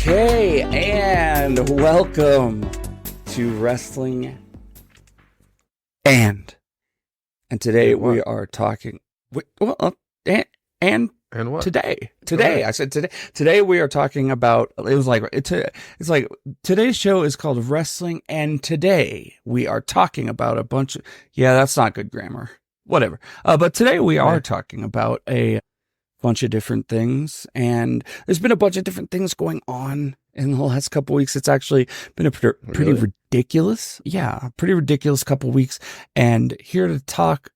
Okay, and welcome to Wrestling and today we are talking. And what? Today I said today. Today we are talking about. It's like today's show is called Wrestling, and today we are talking about a bunch of. Yeah, that's not good grammar. Whatever. But today we are talking about a bunch of different things, and there's been a bunch of different things going on in the last couple weeks. It's actually been a pretty ridiculous, pretty ridiculous couple weeks. And here to talk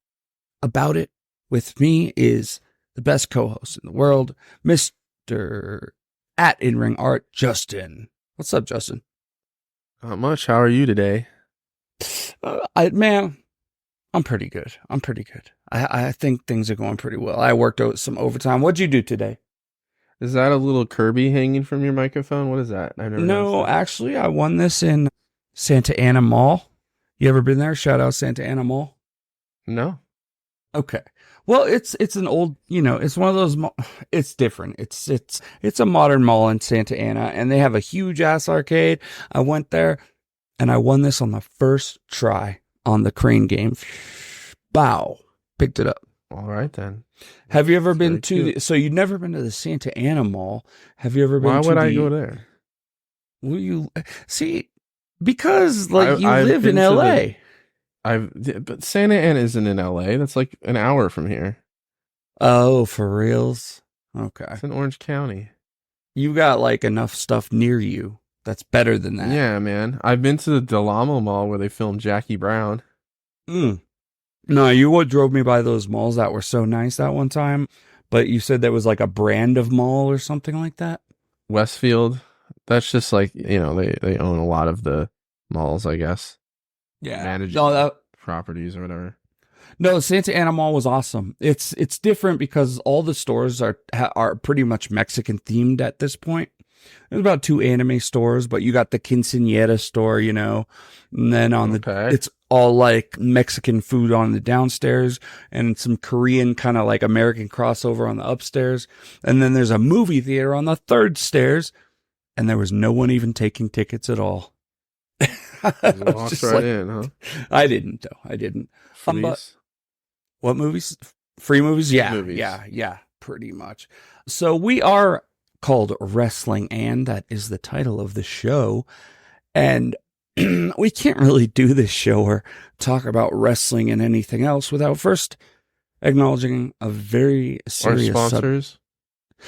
about it with me is the best co-host in the world, Mr. at In-Ring Art, Justin. What's up, Justin? Not much. How are you today? I'm pretty good. I think things are going pretty well. I worked out some overtime. What'd you do today? Is that a little Kirby hanging from your microphone? What is that? No, actually, I won this in Santa Ana Mall. You ever been there? Shout out Santa Ana Mall. No. Okay. Well, it's an old, it's one of those, it's different. It's a modern mall in Santa Ana, and they have a huge ass arcade. I went there and I won this on the first try on the crane game. Bow. Picked it up. All right, then. Have you ever been to so you've never been to the Santa Ana Mall? Have you ever been Why would I go there? Will you see? Because you live in LA. But Santa Ana isn't in LA. That's like an hour from here. Oh, for reals? Okay. It's in Orange County. You got like enough stuff near you that's better than that. Yeah, man. I've been to the Del Amo Mall where they filmed Jackie Brown. No, you drove me by those malls that were so nice that one time, but you said there was like a brand of mall or something like that? Westfield. That's just like, they own a lot of the malls, I guess. Yeah. Managing properties or whatever. No, Santa Ana Mall was awesome. It's different because all the stores are pretty much Mexican themed at this point. There's about 2 anime stores, but you got the Quinceañera store, and then it's all like Mexican food on the downstairs and some Korean kind of like American crossover on the upstairs. And then there's a movie theater on the 3rd stairs, and there was no one even taking tickets at all. Walked right in, huh? I didn't, though. I didn't. What movies? Free movies? Yeah. Movies. Yeah, pretty much. So we are called Wrestling, and that is the title of the show. And we can't really do this show or talk about wrestling and anything else without first acknowledging a very serious sponsors.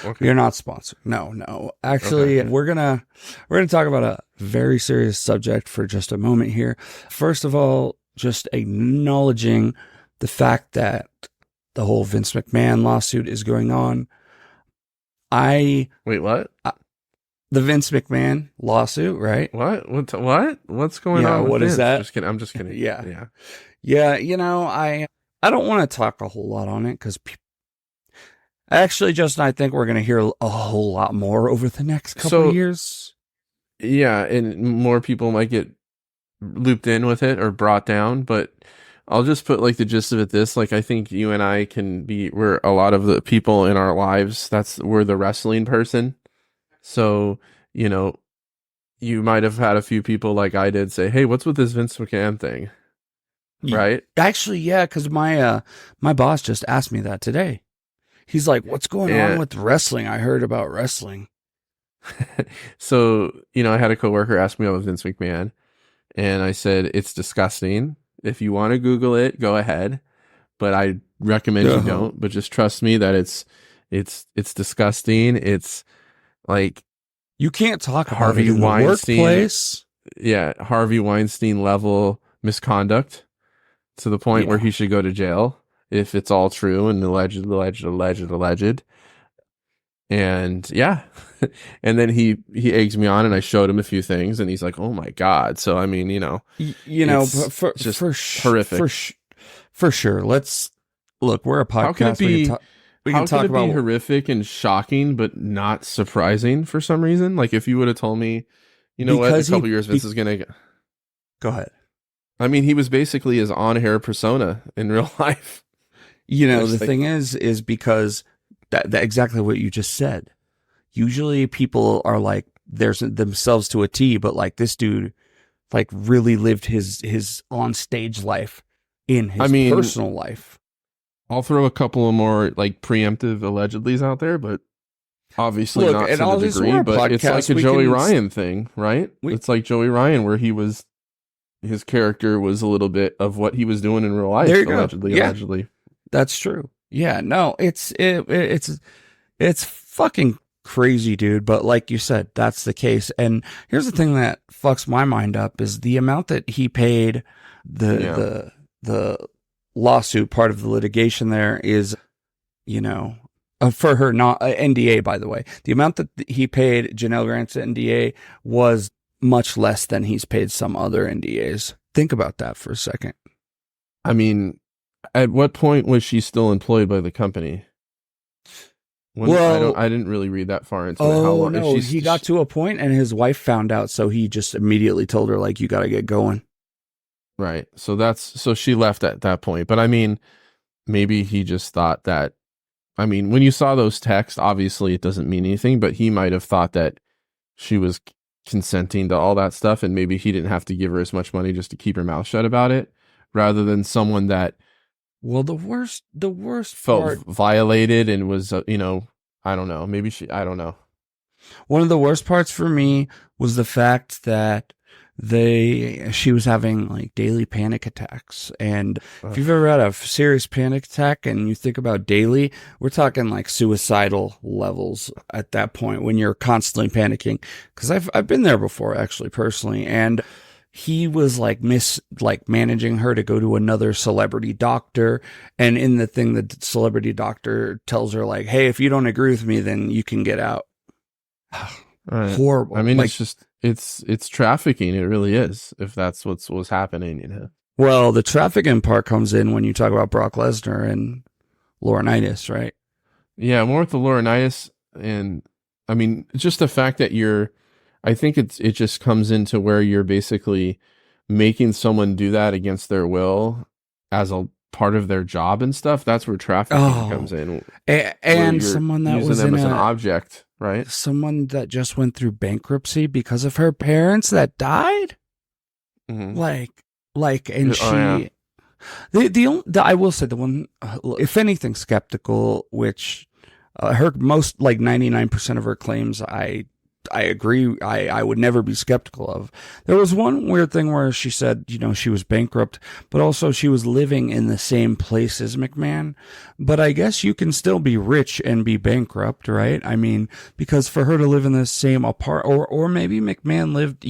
Okay. You're not sponsored. No. Actually, we're gonna talk about a very serious subject for just a moment here. First of all, just acknowledging the fact that the whole Vince McMahon lawsuit is going on. Wait, what? The Vince McMahon lawsuit, right? What? What's going on? What is that? I'm just kidding. Yeah. I don't want to talk a whole lot on it because actually, Justin, I think we're going to hear a whole lot more over the next couple of years. Yeah, and more people might get looped in with it or brought down, but I'll just put like the gist of it this, like I think you and I we're a lot of the people in our lives, we're the wrestling person. So, you might have had a few people like I did say, hey, what's with this Vince McMahon thing? Right? Actually, yeah, because my boss just asked me that today. He's like, what's going on with wrestling? I heard about wrestling. So, I had a coworker ask me about Vince McMahon, and I said, it's disgusting. If you want to Google it, go ahead. But I recommend you don't. But just trust me that it's disgusting. It's like you can't talk about Harvey it in Weinstein, the workplace. Yeah, Harvey Weinstein level misconduct to the point where he should go to jail if it's all true and alleged. And yeah, and then he eggs me on, and I showed him a few things, and he's like, "Oh my god!" So I mean, for horrific for sure. Let's look. We're a podcast. How can it be? We can talk about horrific and shocking, but not surprising for some reason. Like if you would have told me, in a couple years, Vince is gonna go ahead. I mean, he was basically his on-air persona in real life. The thing is because that exactly what you just said. Usually people are like themselves to a T, but like this dude like really lived his on stage life in his personal life. I'll throw a couple of more like preemptive allegedlys out there, but obviously not to the degree. But it's like a Joey Ryan thing, right? It's like Joey Ryan, where his character was a little bit of what he was doing in real life. Allegedly. That's true. Yeah, no, it's fucking crazy, dude. But like you said, that's the case. And here's the thing that fucks my mind up is the amount that he paid the lawsuit part of the litigation there is, for her not NDA, by the way, the amount that he paid Janelle Grant's NDA was much less than he's paid some other NDAs. Think about that for a second. I mean, at what point was she still employed by the company? I didn't really read that far into it. How long? No, he got to a point and his wife found out, so he just immediately told her, like, you got to get going. Right. So she left at that point. But I mean, maybe he just thought that, I mean, when you saw those texts, obviously it doesn't mean anything, but he might have thought that she was consenting to all that stuff, and maybe he didn't have to give her as much money just to keep her mouth shut about it, rather than someone that, well, the worst felt part, violated and was, I don't know. Maybe I don't know. One of the worst parts for me was the fact that she was having like daily panic attacks. And if you've ever had a serious panic attack and you think about daily, we're talking like suicidal levels at that point when you're constantly panicking. Cause I've been there before, actually, personally. And he was like managing her to go to another celebrity doctor. And in the thing, the celebrity doctor tells her like, hey, if you don't agree with me, then you can get out. Right. Horrible. I mean, like, it's trafficking. It really is. If that's what was happening, Well, the trafficking part comes in when you talk about Brock Lesnar and Laurinaitis, right? Yeah, more with the Laurinaitis, and I mean, just the fact that I think it just comes into where you're basically making someone do that against their will as a part of their job and stuff. That's where trafficking comes in. And someone that was them as an object, right? Someone that just went through bankruptcy because of her parents that died. Mm-hmm. I will say the one, if anything, skeptical, which her most like 99% of her claims, I agree. I would never be skeptical of. There was one weird thing where she said, she was bankrupt, but also she was living in the same place as McMahon. But I guess you can still be rich and be bankrupt, right? I mean, because for her to live in the same or maybe McMahon lived,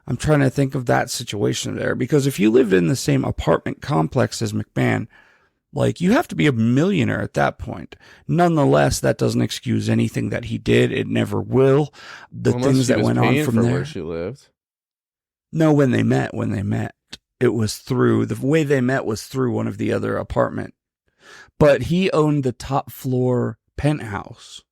I'm trying to think of that situation there, because if you lived in the same apartment complex as McMahon, like, you have to be a millionaire at that point. Nonetheless, that doesn't excuse anything that he did. It never will. Things that went on from there. Where she lived. No, when they met, it was through, the way they met was through one of the other apartment. But he owned the top floor penthouse.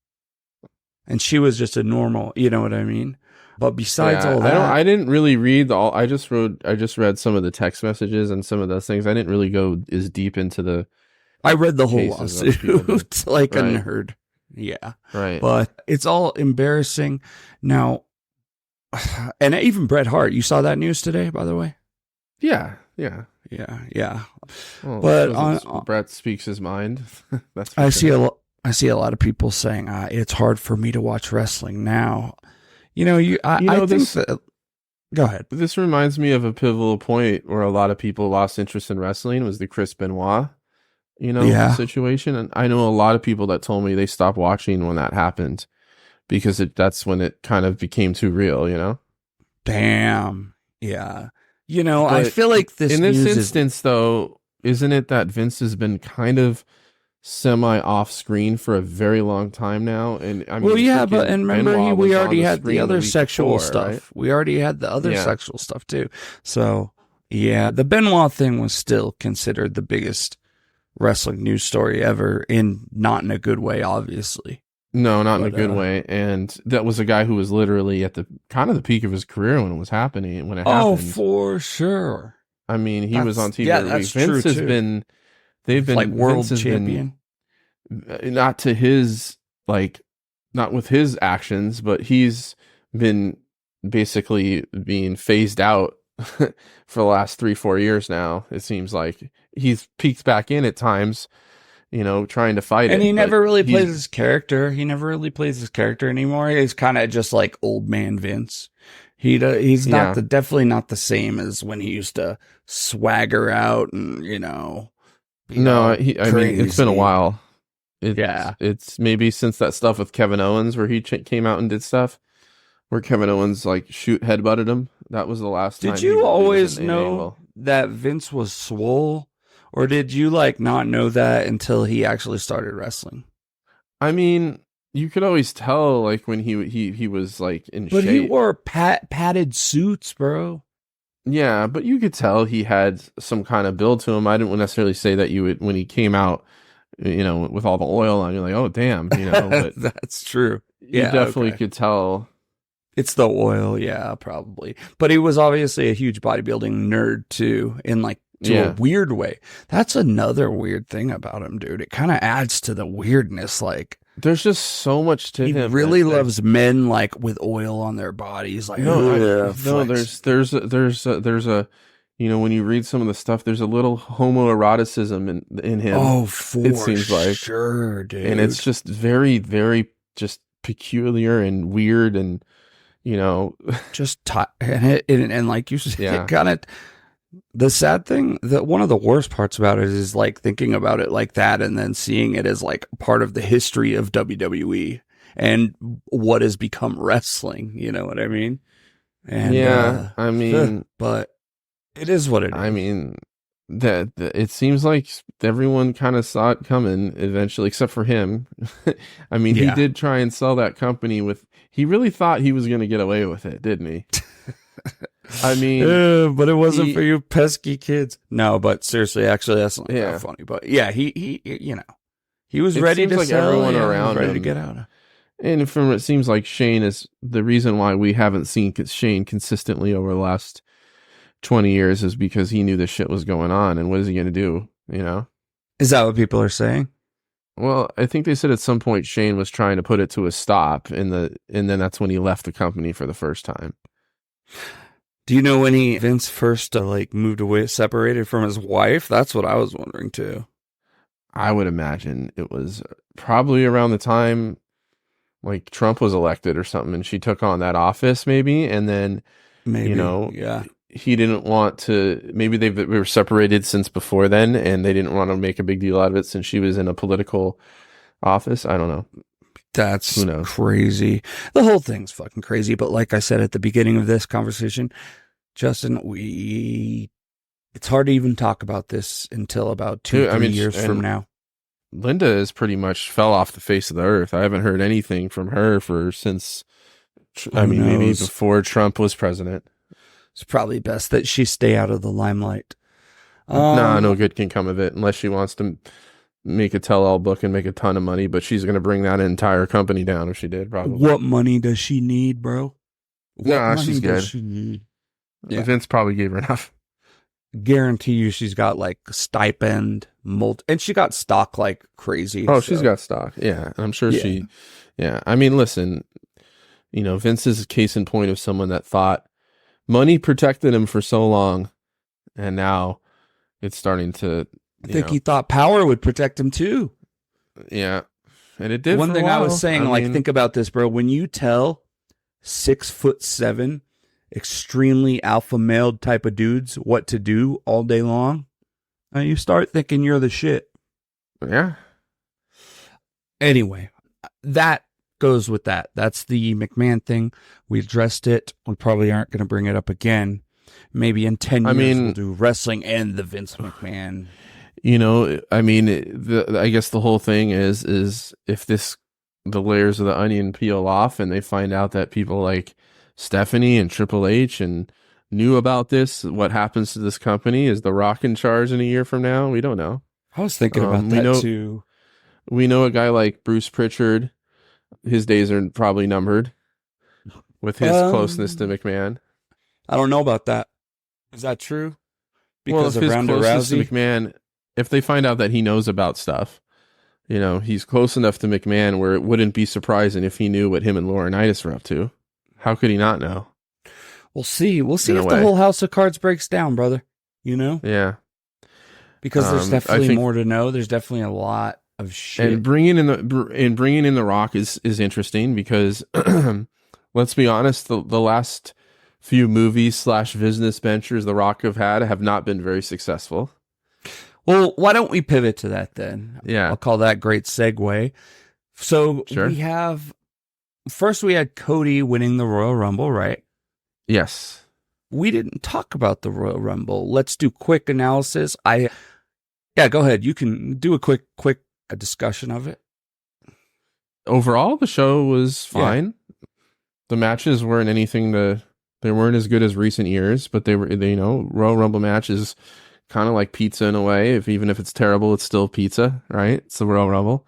And she was just a normal, you know what I mean? But besides all that, I didn't really read I just read some of the text messages and some of those things. I didn't really go as deep into the. I read the whole lawsuit like a nerd. Yeah. Right. But it's all embarrassing. Now, and even Bret Hart, you saw that news today, by the way? Yeah. Well, but Bret speaks his mind. That's I see a lot of people saying it's hard for me to watch wrestling now. Go ahead. This reminds me of a pivotal point where a lot of people lost interest in wrestling was the Chris Benoit, situation. And I know a lot of people that told me they stopped watching when that happened because that's when it kind of became too real, Damn. Yeah. I feel like in this instance, though, isn't it that Vince has been kind of semi off screen for a very long time now? And I mean, well, yeah, but remember, we already had the other sexual before, stuff. Right? We already had the other sexual stuff too. So yeah, the Benoit thing was still considered the biggest wrestling news story ever, not in a good way, obviously. No, not in a good way. And that was a guy who was literally at the kind of the peak of his career when it was happening. When it happened, oh, for sure. I mean, he was on TV. Yeah, that's Vince true has too. been. They've been like world champion. Not to his not with his actions, but he's been basically being phased out for the last 3-4 years now. It seems like he's peeked back in at times, trying to fight it. And he never really plays his character. He never really plays his character anymore. He's kind of just like old man Vince. He's not definitely not the same as when he used to swagger out and no. I mean, it's been a while. It's maybe since that stuff with Kevin Owens where he came out and did stuff where Kevin Owens like headbutted him. That was the last time. Did you always know that Vince was swole, or did you like not know that until he actually started wrestling? I mean, you could always tell like when he was like in shape. But he wore padded suits, bro. Yeah, but you could tell he had some kind of build to him. I didn't necessarily say that you would when he came out, with all the oil on. You're like, oh damn, But that's true. You definitely could tell. It's the oil, yeah, probably. But he was obviously a huge bodybuilding nerd too, in like a weird way. That's another weird thing about him, dude. It kind of adds to the weirdness. Like, there's just so much to him. He really loves men like with oil on their bodies. Like, there's a when you read some of the stuff, there's a little homoeroticism in him. Oh, for it seems like sure, dude. And it's just very, very just peculiar and weird, and just and like you said, it kind of. The sad thing, that one of the worst parts about it is like thinking about it like that and then seeing it as like part of the history of WWE and what has become wrestling. You know what I mean? And I mean, but it is what it is. I mean, that it seems like everyone kind of saw it coming eventually, except for him. I mean, he did try and sell that company he really thought he was going to get away with it, didn't he? I mean, but it wasn't for you pesky kids. No, but seriously, actually, that's not that funny. But yeah, he was ready to sell. Everyone around ready him to get out of. And it seems like Shane is the reason why we haven't seen Shane consistently over the last 20 years is because he knew this shit was going on. And what is he going to do? Is that what people are saying? Well, I think they said at some point Shane was trying to put it to a stop, and then that's when he left the company for the first time. Do you know when Vince first moved away, separated from his wife? That's what I was wondering too. I would imagine it was probably around the time like Trump was elected or something, and she took on that office maybe, and then he didn't want to. Maybe they were separated since before then, and they didn't want to make a big deal out of it since she was in a political office. I don't know. That's crazy. The whole thing's fucking crazy. But like I said at the beginning of this conversation, Justin, it's hard to even talk about this until about 2-3 years from now. Linda is pretty much fell off the face of the earth. I haven't heard anything from her since maybe before Trump was president. It's probably best that she stay out of the limelight. No good can come of it unless she wants to make a tell-all book and make a ton of money, but she's going to bring that entire company down if she did, probably. What money does she need, bro? She's good. Yeah. Vince probably gave her enough. Guarantee you she's got like stipend, and she got stock like crazy. Oh, so. She's got stock. Yeah. I'm sure I mean, listen, Vince is a case in point of someone that thought money protected him for so long, and now it's starting to... I think he thought power would protect him too. Yeah. And it did. One thing I was saying, think about this, bro. When you tell 6'7", extremely alpha male type of dudes what to do all day long, you start thinking you're the shit. Yeah. Anyway, that goes with that. That's the McMahon thing. We addressed it. We probably aren't going to bring it up again. Maybe in 10 years we'll do wrestling and the Vince McMahon. I guess the whole thing is if the layers of the onion peel off and they find out that people like Stephanie and Triple H and knew about this, what happens to this company? Is The Rock in charge in a year from now? We don't know. I was thinking about that too. We know a guy like Bruce Pritchard, his days are probably numbered with his closeness to McMahon. I don't know about that. Is that true? Because of Ronda Rousey? To McMahon, if they find out that he knows about stuff, he's close enough to McMahon where it wouldn't be surprising if he knew what him and Laurinaitis were up to. How could he not know? We'll see. We'll see In a if the way. whole house of cards breaks down, brother. You know? Yeah. Because there's I definitely think- more to know. There's definitely a lot of shit. And bringing in the Rock is interesting because let's be honest, the last few movies / business ventures the Rock have not been very successful. Well, why don't we pivot to that then? Yeah. I'll call that great segue. So Sure. we had Cody winning the Royal Rumble, right? Yes. We didn't talk about the Royal Rumble. Let's do quick analysis. Yeah, go ahead. You can do a quick discussion of it. Overall, the show was fine. Yeah. The matches weren't they weren't as good as recent years, but they Royal Rumble matches kind of like pizza in a way. Even if it's terrible, it's still pizza, right? It's the Royal Rumble.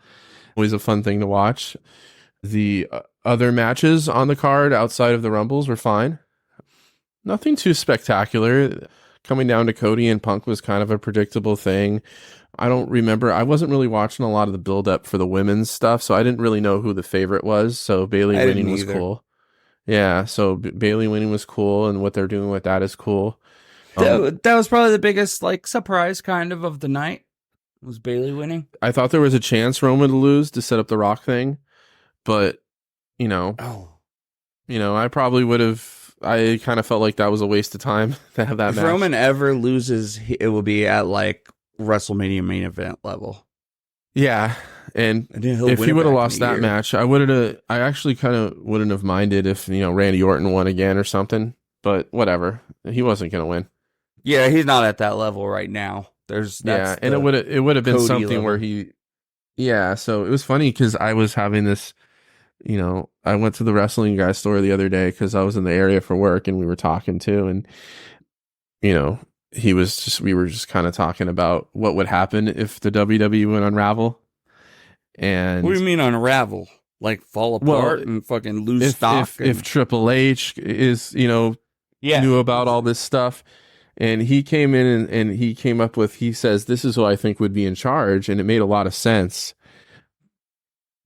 Always a fun thing to watch. The other matches on the card outside of the Rumbles were fine. Nothing too spectacular. Coming down to Cody and Punk was kind of a predictable thing. I don't remember. I wasn't really watching a lot of the build-up for the women's stuff, so I didn't really know who the favorite was. So Bayley winning was cool. Yeah, so Bayley winning was cool, and what they're doing with that is cool. That was probably the biggest surprise kind of the night. Was Bayley winning? I thought there was a chance Roman to lose to set up the Rock thing, but I probably would have. I kind of felt like that was a waste of time to have that match. If Roman ever loses, it will be at WrestleMania main event level. Yeah, and if he would have lost that match, I actually kind of wouldn't have minded if Randy Orton won again or something. But whatever, he wasn't going to win. Yeah, he's not at that level right now. And it would have been Cody something level. Where he. Yeah, so it was funny because I was having this. I went to the wrestling guy store the other day because I was in the area for work and we were talking too. And, we were just kind of talking about what would happen if the WWE would unravel. And what do you mean unravel? Like fall apart and fucking lose stock? If Triple H is, knew about all this stuff. And he came in and he came up with, he says, this is who I think would be in charge. And it made a lot of sense.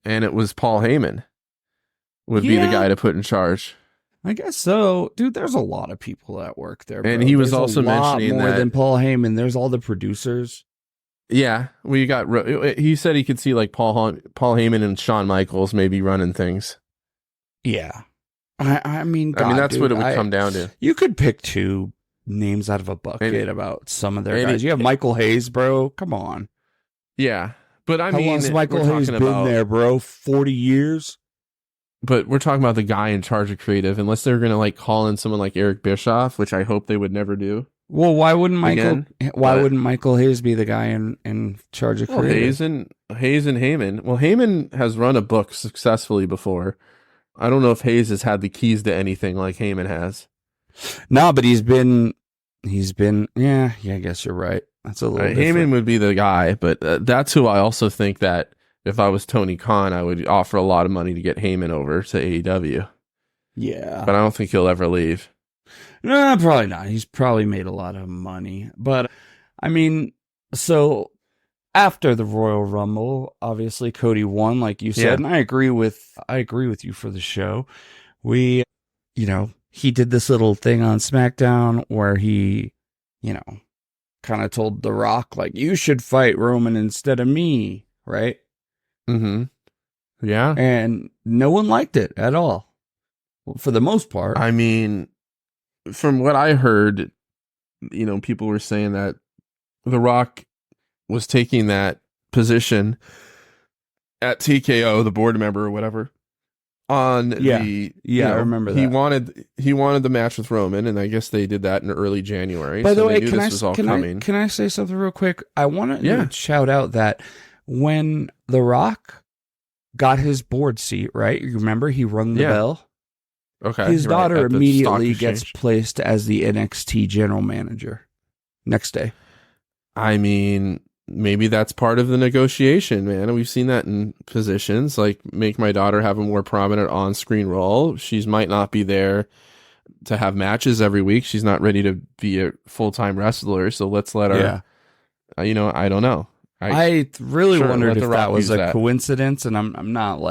And it was Paul Heyman. Would be the guy to put in charge. I guess so. Dude, there's a lot of people that work there. Bro. And he was also mentioning more than Paul Heyman. There's all the producers. Yeah. He said he could see Paul Heyman and Shawn Michaels maybe running things. Yeah. I mean, that's what it would come down to. You could pick two names out of a bucket about some of their guys. You have Michael Hayes, bro. Come on. Yeah. But How long's Michael Hayes been there, bro? 40 years? But we're talking about the guy in charge of creative, unless they're going to call in someone like Eric Bischoff, which I hope they would never do. Well, why wouldn't Michael Hayes be the guy in charge of creative? Hayes and Heyman. Well, Heyman has run a book successfully before. I don't know if Hayes has had the keys to anything like Heyman has. No, but he's been. Yeah, I guess you're right. That's a little. Heyman would be the guy, but that's who I also think that. If I was Tony Khan, I would offer a lot of money to get Heyman over to AEW. Yeah. But I don't think he'll ever leave. No, probably not. He's probably made a lot of money. But, I mean, so after the Royal Rumble, obviously Cody won, like you said. And I agree with you for the show. He did this little thing on SmackDown where he, kind of told The Rock, you should fight Roman instead of me, right? Mm-hmm. Yeah. And no one liked it at all. For the most part. I mean, from what I heard, people were saying that The Rock was taking that position at TKO, the board member or whatever, on I remember that. He wanted the match with Roman, and I guess they did that in early January. By the way, can I say something real quick? I want to shout out that when The Rock got his board seat, right? You remember he rung the bell? Okay. His daughter immediately gets placed as the NXT general manager next day. I mean, maybe that's part of the negotiation, man. We've seen that in positions, make my daughter have a more prominent on-screen role. She might not be there to have matches every week. She's not ready to be a full-time wrestler, so let's let her, I don't know. I really wondered if that was a coincidence, and I'm not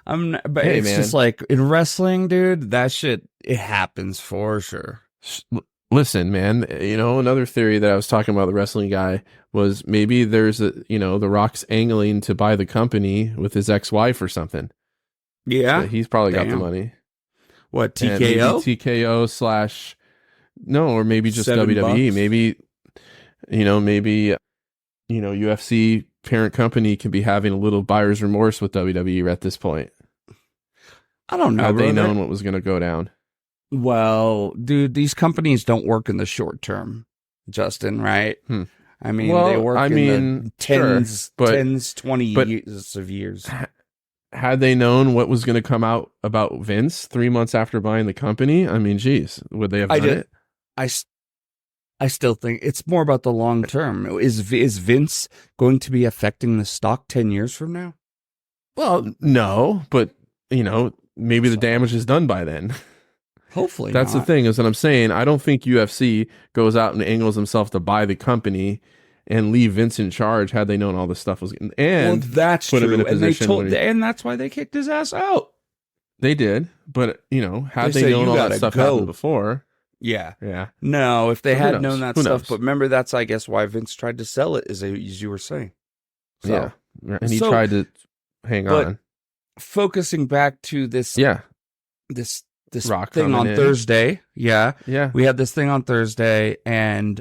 but Hey, it's man. just like in wrestling, dude, that shit, it happens for sure. Listen, man, another theory that I was talking about the wrestling guy was maybe there's The Rock's angling to buy the company with his ex-wife or something. Yeah. So he's probably got the Damn. money. What, And maybe TKO? TKO / no, or maybe just WWE. $7. Maybe UFC parent company can be having a little buyer's remorse with WWE at this point. I don't know. Had they brother. known what was going to go down. Well, dude, these companies don't work in the short term, Justin, right? I mean, they work in the tens, 20 years of years. Had they known what was going to come out about Vince 3 months after buying the company, I mean, geez, would they have done it? I still think it's more about the long term. Is Vince going to be affecting the stock 10 years from now? Well, no, but maybe the damage is done by then. Hopefully That's not. the thing is what I'm saying. I don't think UFC goes out and angles himself to buy the company and leave Vince in charge had they known all this stuff was and that's put true. him in a position and that's why they kicked his ass out. They did, but had they known all that stuff happened before. Yeah. Yeah. No, if they had known that Who stuff, knows? but remember that's I guess why Vince tried to sell it as you were saying. So, yeah. And he tried to hang on. Focusing back to this this Rock thing on Thursday. Yeah. Yeah. We had this thing on Thursday, and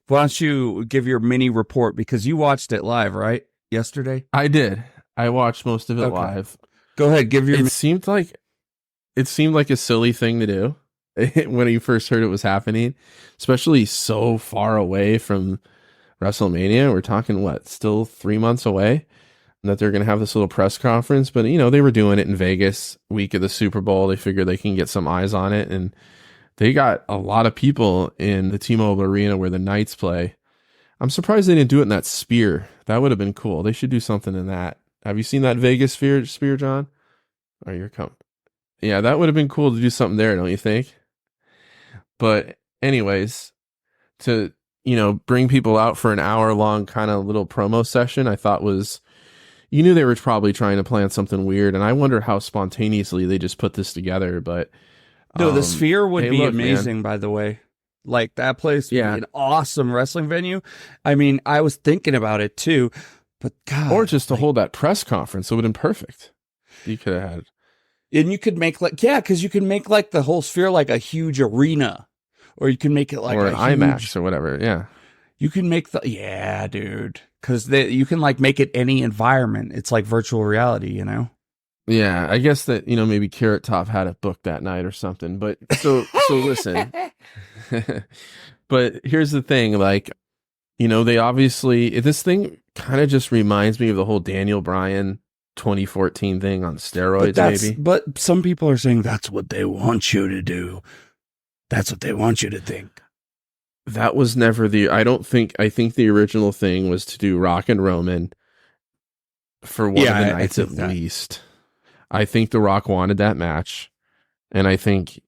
why don't you give your mini report because you watched it live, right? Yesterday? I did. I watched most of it live. Go ahead, give your It seemed like a silly thing to do when you first heard it was happening, especially so far away from WrestleMania. We're talking still 3 months away. That they're going to have this little press conference, but they were doing it in Vegas week of the Super Bowl. They figured they can get some eyes on it, and they got a lot of people in the T-Mobile Arena where the Knights play. I'm surprised they didn't do it in that Sphere. That would have been cool. They should do something in that. Have you seen that Vegas Sphere, John? Oh, you're coming. Yeah, that would have been cool to do something there, don't you think? But anyways, to bring people out for an hour-long kind of little promo session, I thought was. You knew they were probably trying to plan something weird, and I wonder how spontaneously they just put this together. But no, the Sphere would be amazing, by the way. Like that place would be an awesome wrestling venue. I mean, I was thinking about it too, but God, or just to hold that press conference, it would have been perfect. You could have had, and you could make because you can make like the whole Sphere like a huge arena, or you can make it like or an IMAX or whatever. Yeah. You can make dude, because you can like make it any environment. It's like virtual reality, Yeah, I guess that maybe Carrot Top had it booked that night or something. But so listen, but here's the thing, they obviously this thing kind of just reminds me of the whole Daniel Bryan 2014 thing on steroids, maybe. But some people are saying that's what they want you to do. That's what they want you to think. That was never I think the original thing was to do Rock and Roman for one of the nights at least. I think The Rock wanted that match, and I think,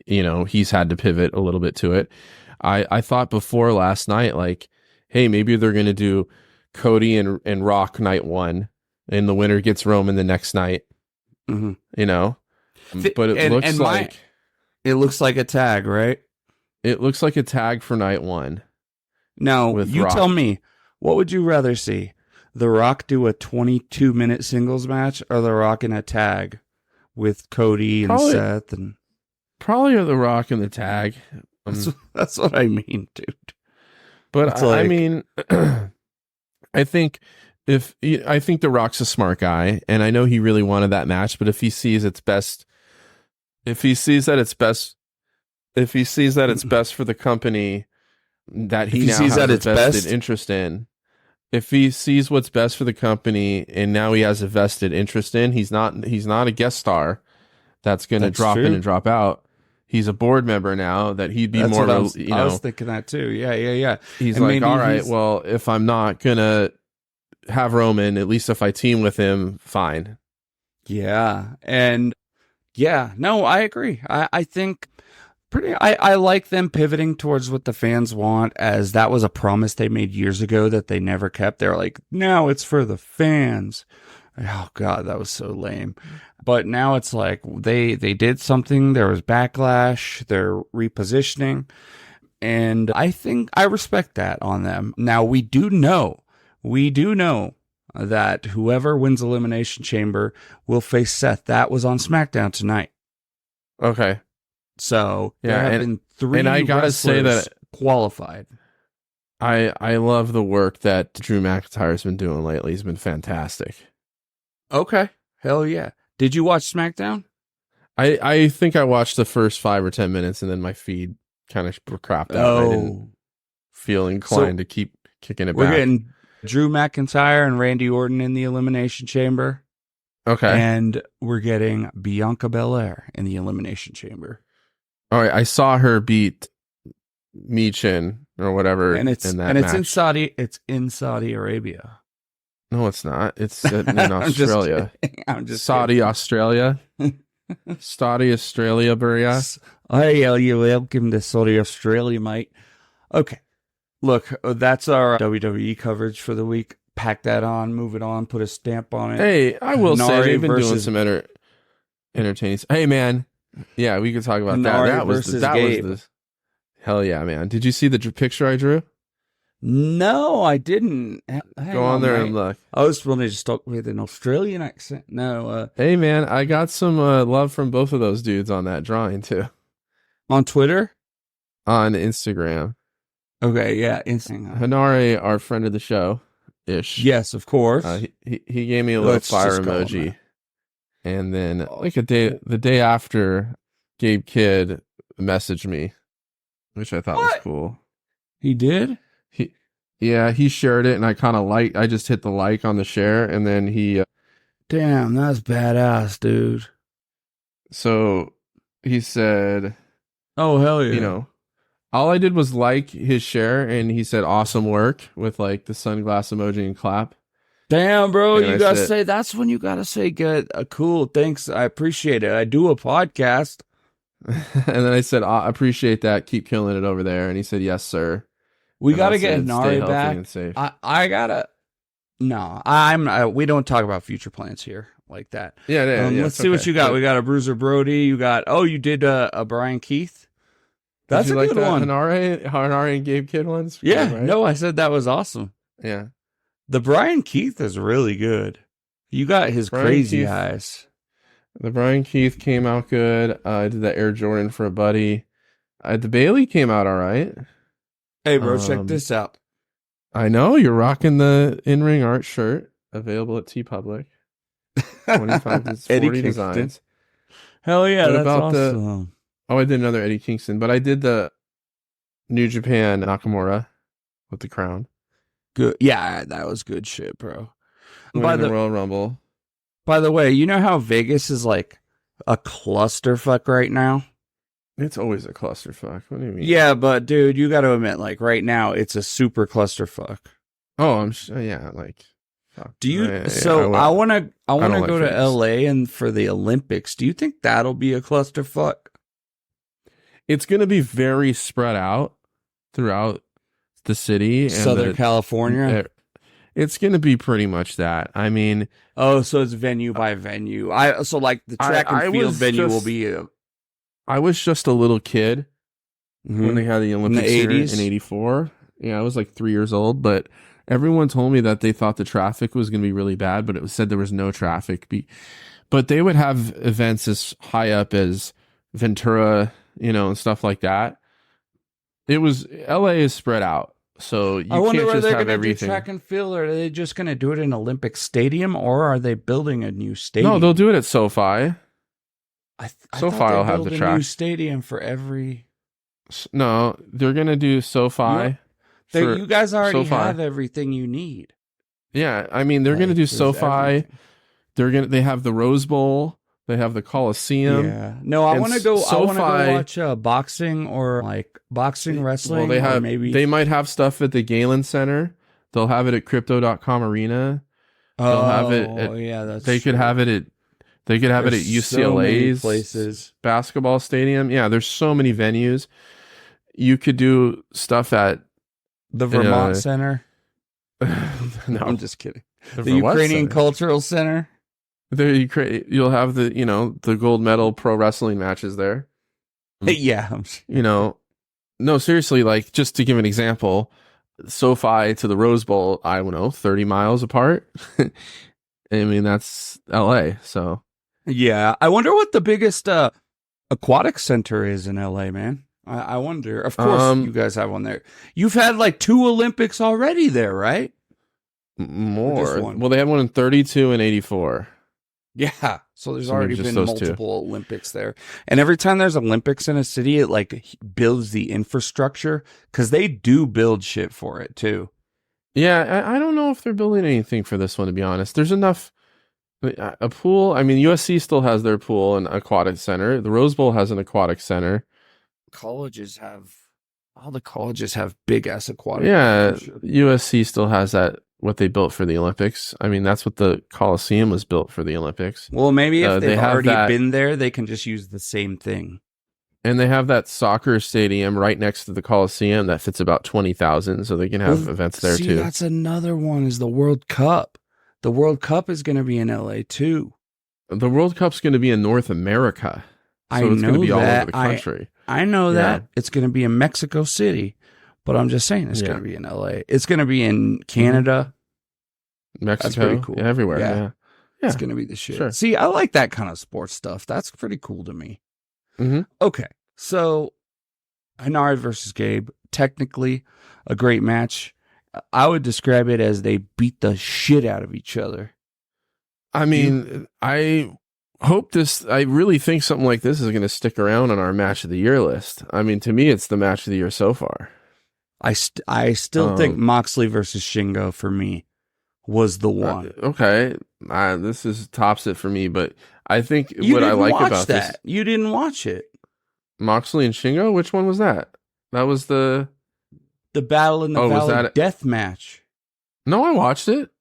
he's had to pivot a little bit to it. I thought before last night, hey, maybe they're going to do Cody and Rock night one, and the winner gets Roman the next night, mm-hmm. But it looks like a tag, right? It looks like a tag for night one. Now, you tell me, what would you rather see? The Rock do a 22-minute singles match or The Rock in a tag with Cody and Seth? And probably The Rock in the tag. That's what I mean, dude. But I mean, I think The Rock's a smart guy, and I know he really wanted that match, but if he sees that it's best for the company that he now has a vested interest in, if he sees what's best for the company and now he has a vested interest in, he's not a guest star that's going to drop in and drop out. He's a board member now that he'd be more of a, I was thinking that too. Yeah. He's like, all right, well, if I'm not going to have Roman, at least if I team with him, fine. Yeah. And yeah, no, I agree. I think I like them pivoting towards what the fans want, as that was a promise they made years ago that they never kept. They're like, now it's for the fans. Oh God, that was so lame. But now it's like they did something. There was backlash. They're repositioning, and I think I respect that on them. Now we do know that whoever wins Elimination Chamber will face Seth. That was on SmackDown tonight. Okay. So Yeah, there have been 3 and I gotta say wrestlers that qualified. I love the work that Drew McIntyre's been doing lately. He's been fantastic. Okay. Hell yeah. Did you watch SmackDown? I think I watched the first 5 or 10 minutes and then my feed kind of crapped out. I didn't feel inclined to keep kicking it We're back. getting Drew McIntyre and Randy Orton in the Elimination Chamber. Okay. And we're getting Bianca Belair in the Elimination Chamber. All right. I saw her beat Michin or whatever And it's in that match. It's in Saudi Arabia. No, it's not. It's in Australia. I'm just Saudi, kidding. Australia. Saudi, Australia, Buria. Hey, you welcome to Saudi Australia, mate. Okay. Look, that's our WWE coverage for the week. Pack that on, move it on, put a stamp on it. Hey, I will say Hanare they've been doing versus- some entertaining. Hey, man. Yeah, we could talk about Hanare that. versus That Gabe. was the hell yeah, man. Did you see the picture I drew? No, I didn't. Hang Go on there mate. and look. I was supposed to just talk with an Australian accent. No, Hey, man, I got some love from both of those dudes on that drawing, too. on Twitter? On Instagram. Okay, yeah. Insane. Hanare, our friend of the show, ish. Yes, of course. He gave me a little Let's fire just call him emoji. that. And then like the day after, Gabe Kidd messaged me, which I thought was cool. He did? He shared it and I just hit the like on the share and then he Damn, that's badass, dude. so he said, Oh, hell yeah. you know, all I did was like his share and he said awesome work with like the sunglass emoji and clap. Damn, bro, And you I gotta said- say, that's when you gotta say, good, cool, thanks, I appreciate it. I do a podcast. And then I said, I appreciate that. Keep killing it over there. And he said, yes, sir. We And gotta I get said, stay Nari healthy back. and safe. I gotta, no, we don't talk about future plans here like that. Yeah, Let's it's see what okay. you got. But We got a Bruiser Brody. You got, you did a Brian Keith. That's did a you good like that one. Hanare and Gabe Kidd ones? Yeah, Good, right? no, I said that was awesome. Yeah. The Brian Keith is really good. You got his Brian crazy Keith- eyes. The Brian Keith came out good. I did the Air Jordan for a buddy. The Bailey came out all right. Hey, bro, check this out. I know you're rocking the in-ring art shirt available at TeePublic. 25 to Eddie 40 Kingston. designs. Hell yeah, What that's about awesome. Oh, I did another Eddie Kingston, but I did the New Japan Nakamura with the crown. Good. Yeah, that was good shit, bro. Winning the Royal Rumble. By the way, you know how Vegas is like a clusterfuck right now? It's always a clusterfuck. What do you mean? Yeah, but dude, you got to admit, like right now, it's a super clusterfuck. Oh, I'm sure. Yeah, like. Fuck. Do you? I want to don't like go to Vegas. LA and for the Olympics. Do you think that'll be a clusterfuck? It's going to be very spread out throughout the city. And Southern California. It's going to be pretty much that. I mean, Oh, so it's venue by venue. So like the track I and field was venue will just- be I was just a little kid when they had the Olympics here 80s? in '84. Yeah, I was like 3 years old, but everyone told me that they thought the traffic was going to be really bad, but it was said there was no traffic. But they would have events as high up as Ventura, and stuff like that. It was LA is spread out, so you I wonder can't where just they're have going to do everything. track and field. Or are they just going to do it in Olympic Stadium, or are they building a new stadium? No, they'll do it at SoFi. I SoFi thought they will have built the a track. new stadium for every. No, they're gonna do SoFi. You guys already SoFi. have everything you need. Yeah, I mean they're gonna do There's SoFi. everything. They have the Rose Bowl. They have the Coliseum. Yeah. No, I And want to go. I want to SoFi go watch boxing or like boxing wrestling. Well, or maybe they might have stuff at the Galen Center. They'll have it at Crypto.com Arena. They'll have it at- yeah, that's They could have it at There's so many UCLA's places. basketball stadium. Yeah, there's so many venues. You could do stuff at The Vermont uh, Center. no, I'm just kidding. The Ukrainian Cultural Center. There you'll have the gold medal pro wrestling matches there. Yeah. No, seriously, like just to give an example, SoFi to the Rose Bowl, I don't know, 30 miles apart. I mean, that's LA, so. Yeah, I wonder what the biggest aquatic center is in LA, man. I wonder. Of course, you guys have one there. You've had like 2 Olympics already there, right? More. Well, they had one in 32 and 84. Yeah, so there's already been multiple Olympics there. And every time there's Olympics in a city, it like builds the infrastructure because they do build shit for it too. Yeah, I don't know if they're building anything for this one, to be honest. There's enough. A pool. I mean, USC still has their pool and aquatic center. The Rose Bowl has an aquatic center. All the colleges have big ass aquatic. Yeah, USC still has that. What they built for the Olympics. I mean, that's what the Coliseum was built for the Olympics. Well, maybe if they've already been there, they can just use the same thing. And they have that soccer stadium right next to the Coliseum that fits about 20,000, so they can have events there too. That's another one is the World Cup. The World Cup is going to be in LA too. The World Cup's going to be in North America. So it's going to be all over the country. I know that. It's going to be in Mexico City. But I'm just saying it's going to be in LA. It's going to be in Canada. Mexico. That's pretty cool. Everywhere. Yeah. It's going to be the shit. Sure. See, I like that kind of sports stuff. That's pretty cool to me. Mm-hmm. Okay. So, Henare versus Gabe. Technically, a great match. I would describe it as they beat the shit out of each other. I mean, I really think something like this is going to stick around on our match of the year list. I mean, to me, it's the match of the year so far. I still think Moxley versus Shingo for me was the one. Okay, this tops it for me, but I think what I like about this, you didn't watch it. Moxley and Shingo. Which one was that? That was the Battle in the Valley death match. No, I watched it.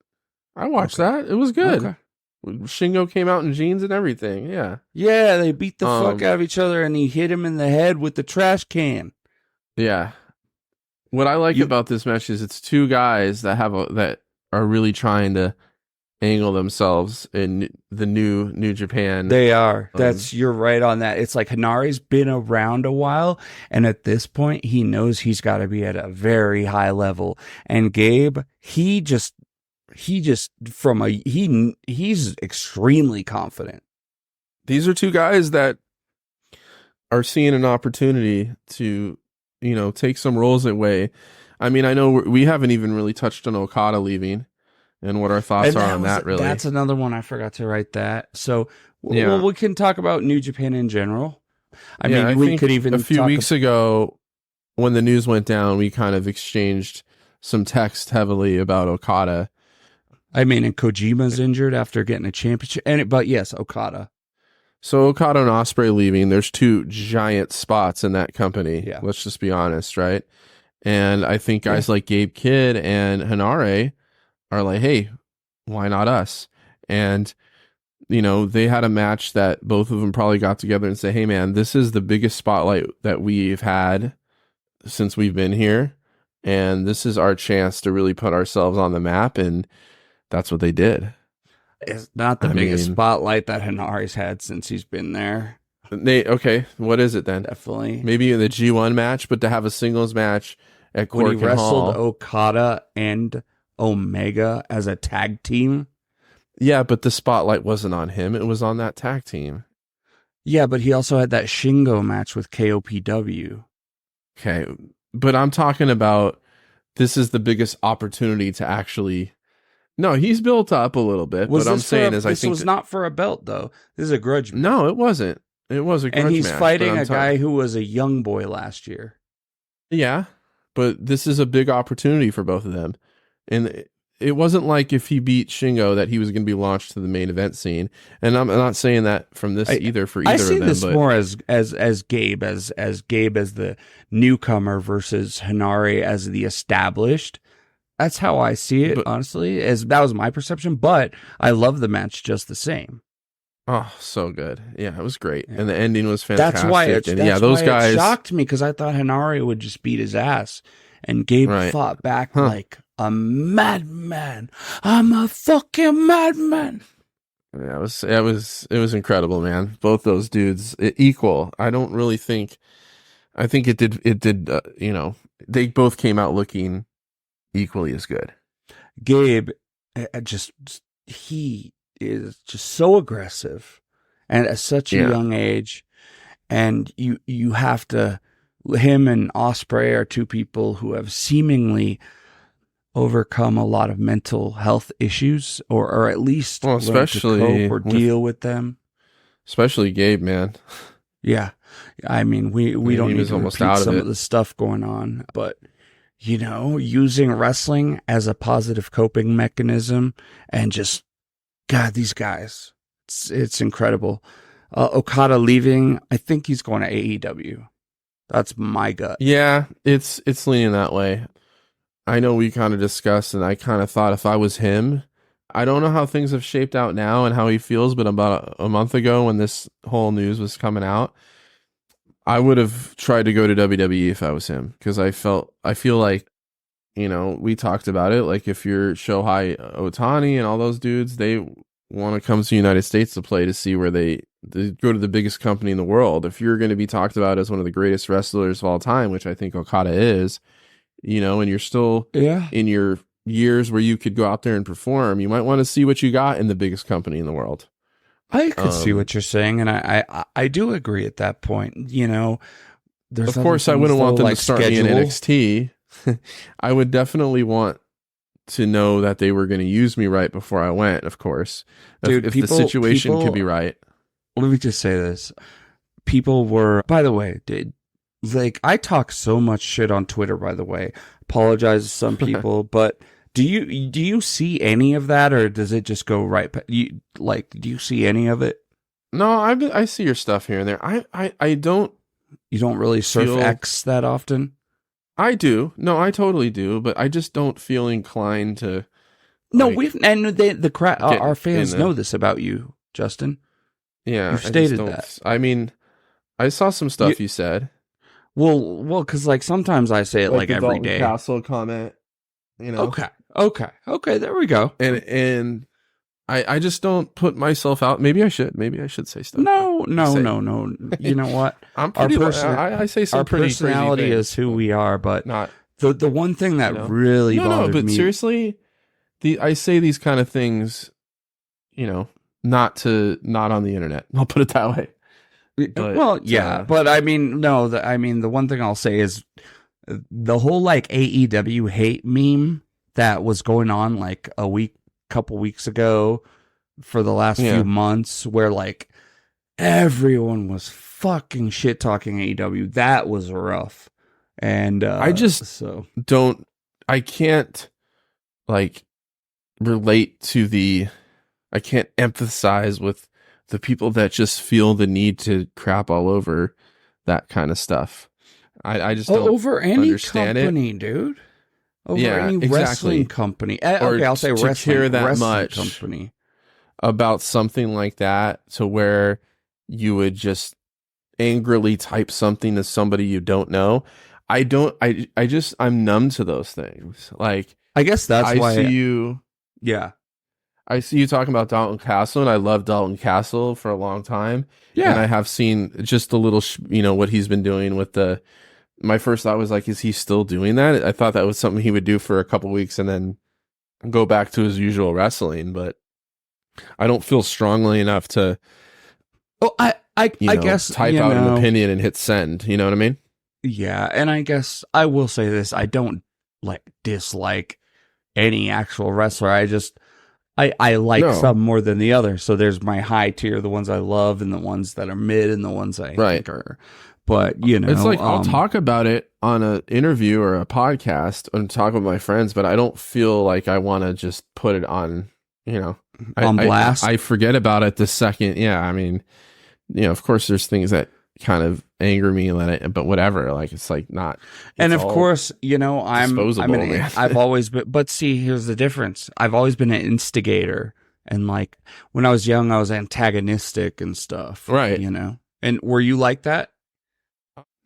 I watched that. It was good. Okay. Shingo came out in jeans and everything. Yeah. Yeah, they beat the fuck out of each other, and he hit him in the head with the trash can. Yeah. What I like about this match is it's 2 guys that that are really trying to angle themselves in the New Japan. They are. You're right on that. It's like Hanare's been around a while, and at this point, he knows he's got to be at a very high level. And Gabe, he's extremely confident. These are 2 guys that are seeing an opportunity to take some roles away. I mean, I know we haven't even really touched on Okada leaving and what our thoughts are on that, really. That's another one. I forgot to write that. So, well, we can talk about New Japan in general. I mean, we could even... A few weeks ago, when the news went down, we kind of exchanged some text heavily about Okada. I mean, and Kojima's injured after getting a championship. But yes, Okada. So Okada and Ospreay leaving, there's 2 giant spots in that company. Yeah. Let's just be honest, right? And I think guys like Gabe Kidd and Henare are like, hey, why not us? And, they had a match that both of them probably got together and say, hey, man, this is the biggest spotlight that we've had since we've been here. And this is our chance to really put ourselves on the map. And that's what they did. It's not the biggest spotlight that Hanare's had since he's been there. Okay, what is it then? Definitely. Maybe in the G1 match, but to have a singles match at Cork when he wrestled Hall. Okada and Omega as a tag team. Yeah, but the spotlight wasn't on him. It was on that tag team. Yeah, but he also had that Shingo match with KOPW. Okay, but I'm talking about this is the biggest opportunity to actually... No, he's built up a little bit. What I'm saying is, I think this was not for a belt, though. This is a grudge match. No, it wasn't. It was a grudge match. And he's fighting a guy who was a young boy last year. Yeah, but this is a big opportunity for both of them. And it wasn't like if he beat Shingo that he was going to be launched to the main event scene. And I'm not saying that from this either for either of them. I see this more as Gabe as Gabe as the newcomer versus Henare as the established. That's how I see it, honestly. That was my perception, but I love the match just the same. Oh, so good. Yeah, it was great. Yeah. And the ending was fantastic. That's why it shocked me, because I thought Henare would just beat his ass. And Gabe fought back like a madman. I'm a fucking madman. Yeah, it was incredible, man. Both those dudes equal. I don't really think. I think it did. They both came out looking equally as good. Gabe, he is just so aggressive, and at such a young age, and you have to. Him and Ospreay are two people who have seemingly overcome a lot of mental health issues, or at least especially learn to cope or deal with them. Especially Gabe, man. Yeah, I mean, we don't need to repeat some of the stuff going on, but using wrestling as a positive coping mechanism, and just God, these guys, it's incredible. Okada leaving, I think he's going to AEW. That's my gut. Yeah, it's leaning that way. I know we kind of discussed, and I kind of thought if I was him, I don't know how things have shaped out now and how he feels, but about a month ago when this whole news was coming out, I would have tried to go to WWE if I was him, because I feel like, we talked about it. Like if you're Shohei Ohtani and all those dudes, they want to come to the United States to play, to see where they go to the biggest company in the world. If you're going to be talked about as one of the greatest wrestlers of all time, which I think Okada is, and you're still in your years where you could go out there and perform, you might want to see what you got in the biggest company in the world. I could see what you're saying, and I do agree at that point. There's of course I wouldn't want them to start me in NXT. I would definitely want to know that they were going to use me right before I went, of course. Dude, if the situation could be right. Let me just say this. People were, by the way, I talk so much shit on Twitter, by the way. Apologize to some people, but do you see any of that, or does it just go right? Do you see any of it? No, I see your stuff here and there. I don't. You don't really surf X that often? I do. No, I totally do, but I just don't feel inclined to. No, our fans know this about you, Justin. Yeah, you've stated that. I mean, I saw some stuff you said. Well, because sometimes I say it like every Dalton day. Castle comment, Okay. There we go. And I just don't put myself out. Maybe I should say stuff. No. You know what? I'm pretty. I say some pretty crazy things. Our personality is who we are, but not the one thing that really bothered me. But seriously, I say these kind of things, not on the internet. I'll put it that way. But, but I mean, the one thing I'll say is the whole AEW hate meme that was going on couple weeks ago for the last few months, where everyone was fucking shit talking AEW. That was rough. And I can't relate to I can't empathize with the people that just feel the need to crap all over that kind of stuff. I just don't over any understand company, it. Dude. Over any wrestling company. Okay, I'll say wrestling, care that wrestling much company about something like that, to where you would just angrily type something to somebody you don't know. I'm numb to those things. I guess that's why see you. Yeah. I see you talking about Dalton Castle, and I love Dalton Castle for a long time. Yeah. And I have seen just a little, what he's been doing with my first thought was is he still doing that? I thought that was something he would do for a couple weeks and then go back to his usual wrestling, but I don't feel strongly enough to, I guess, type out an opinion and hit send. You know what I mean? Yeah. And I guess I will say this. I don't dislike any actual wrestler. I like some more than the other. So there's my high tier, the ones I love, and the ones that are mid, and the ones I think are. But it's I'll talk about it on an interview or a podcast and talk with my friends, but I don't feel like I want to just put it on, on blast. I forget about it the second. Yeah, I mean, of course, there's things that kind of anger me, but whatever. It's not. And of course, I've always been. But see, here's the difference. I've always been an instigator, and when I was young, I was antagonistic and stuff. Right. And were you like that?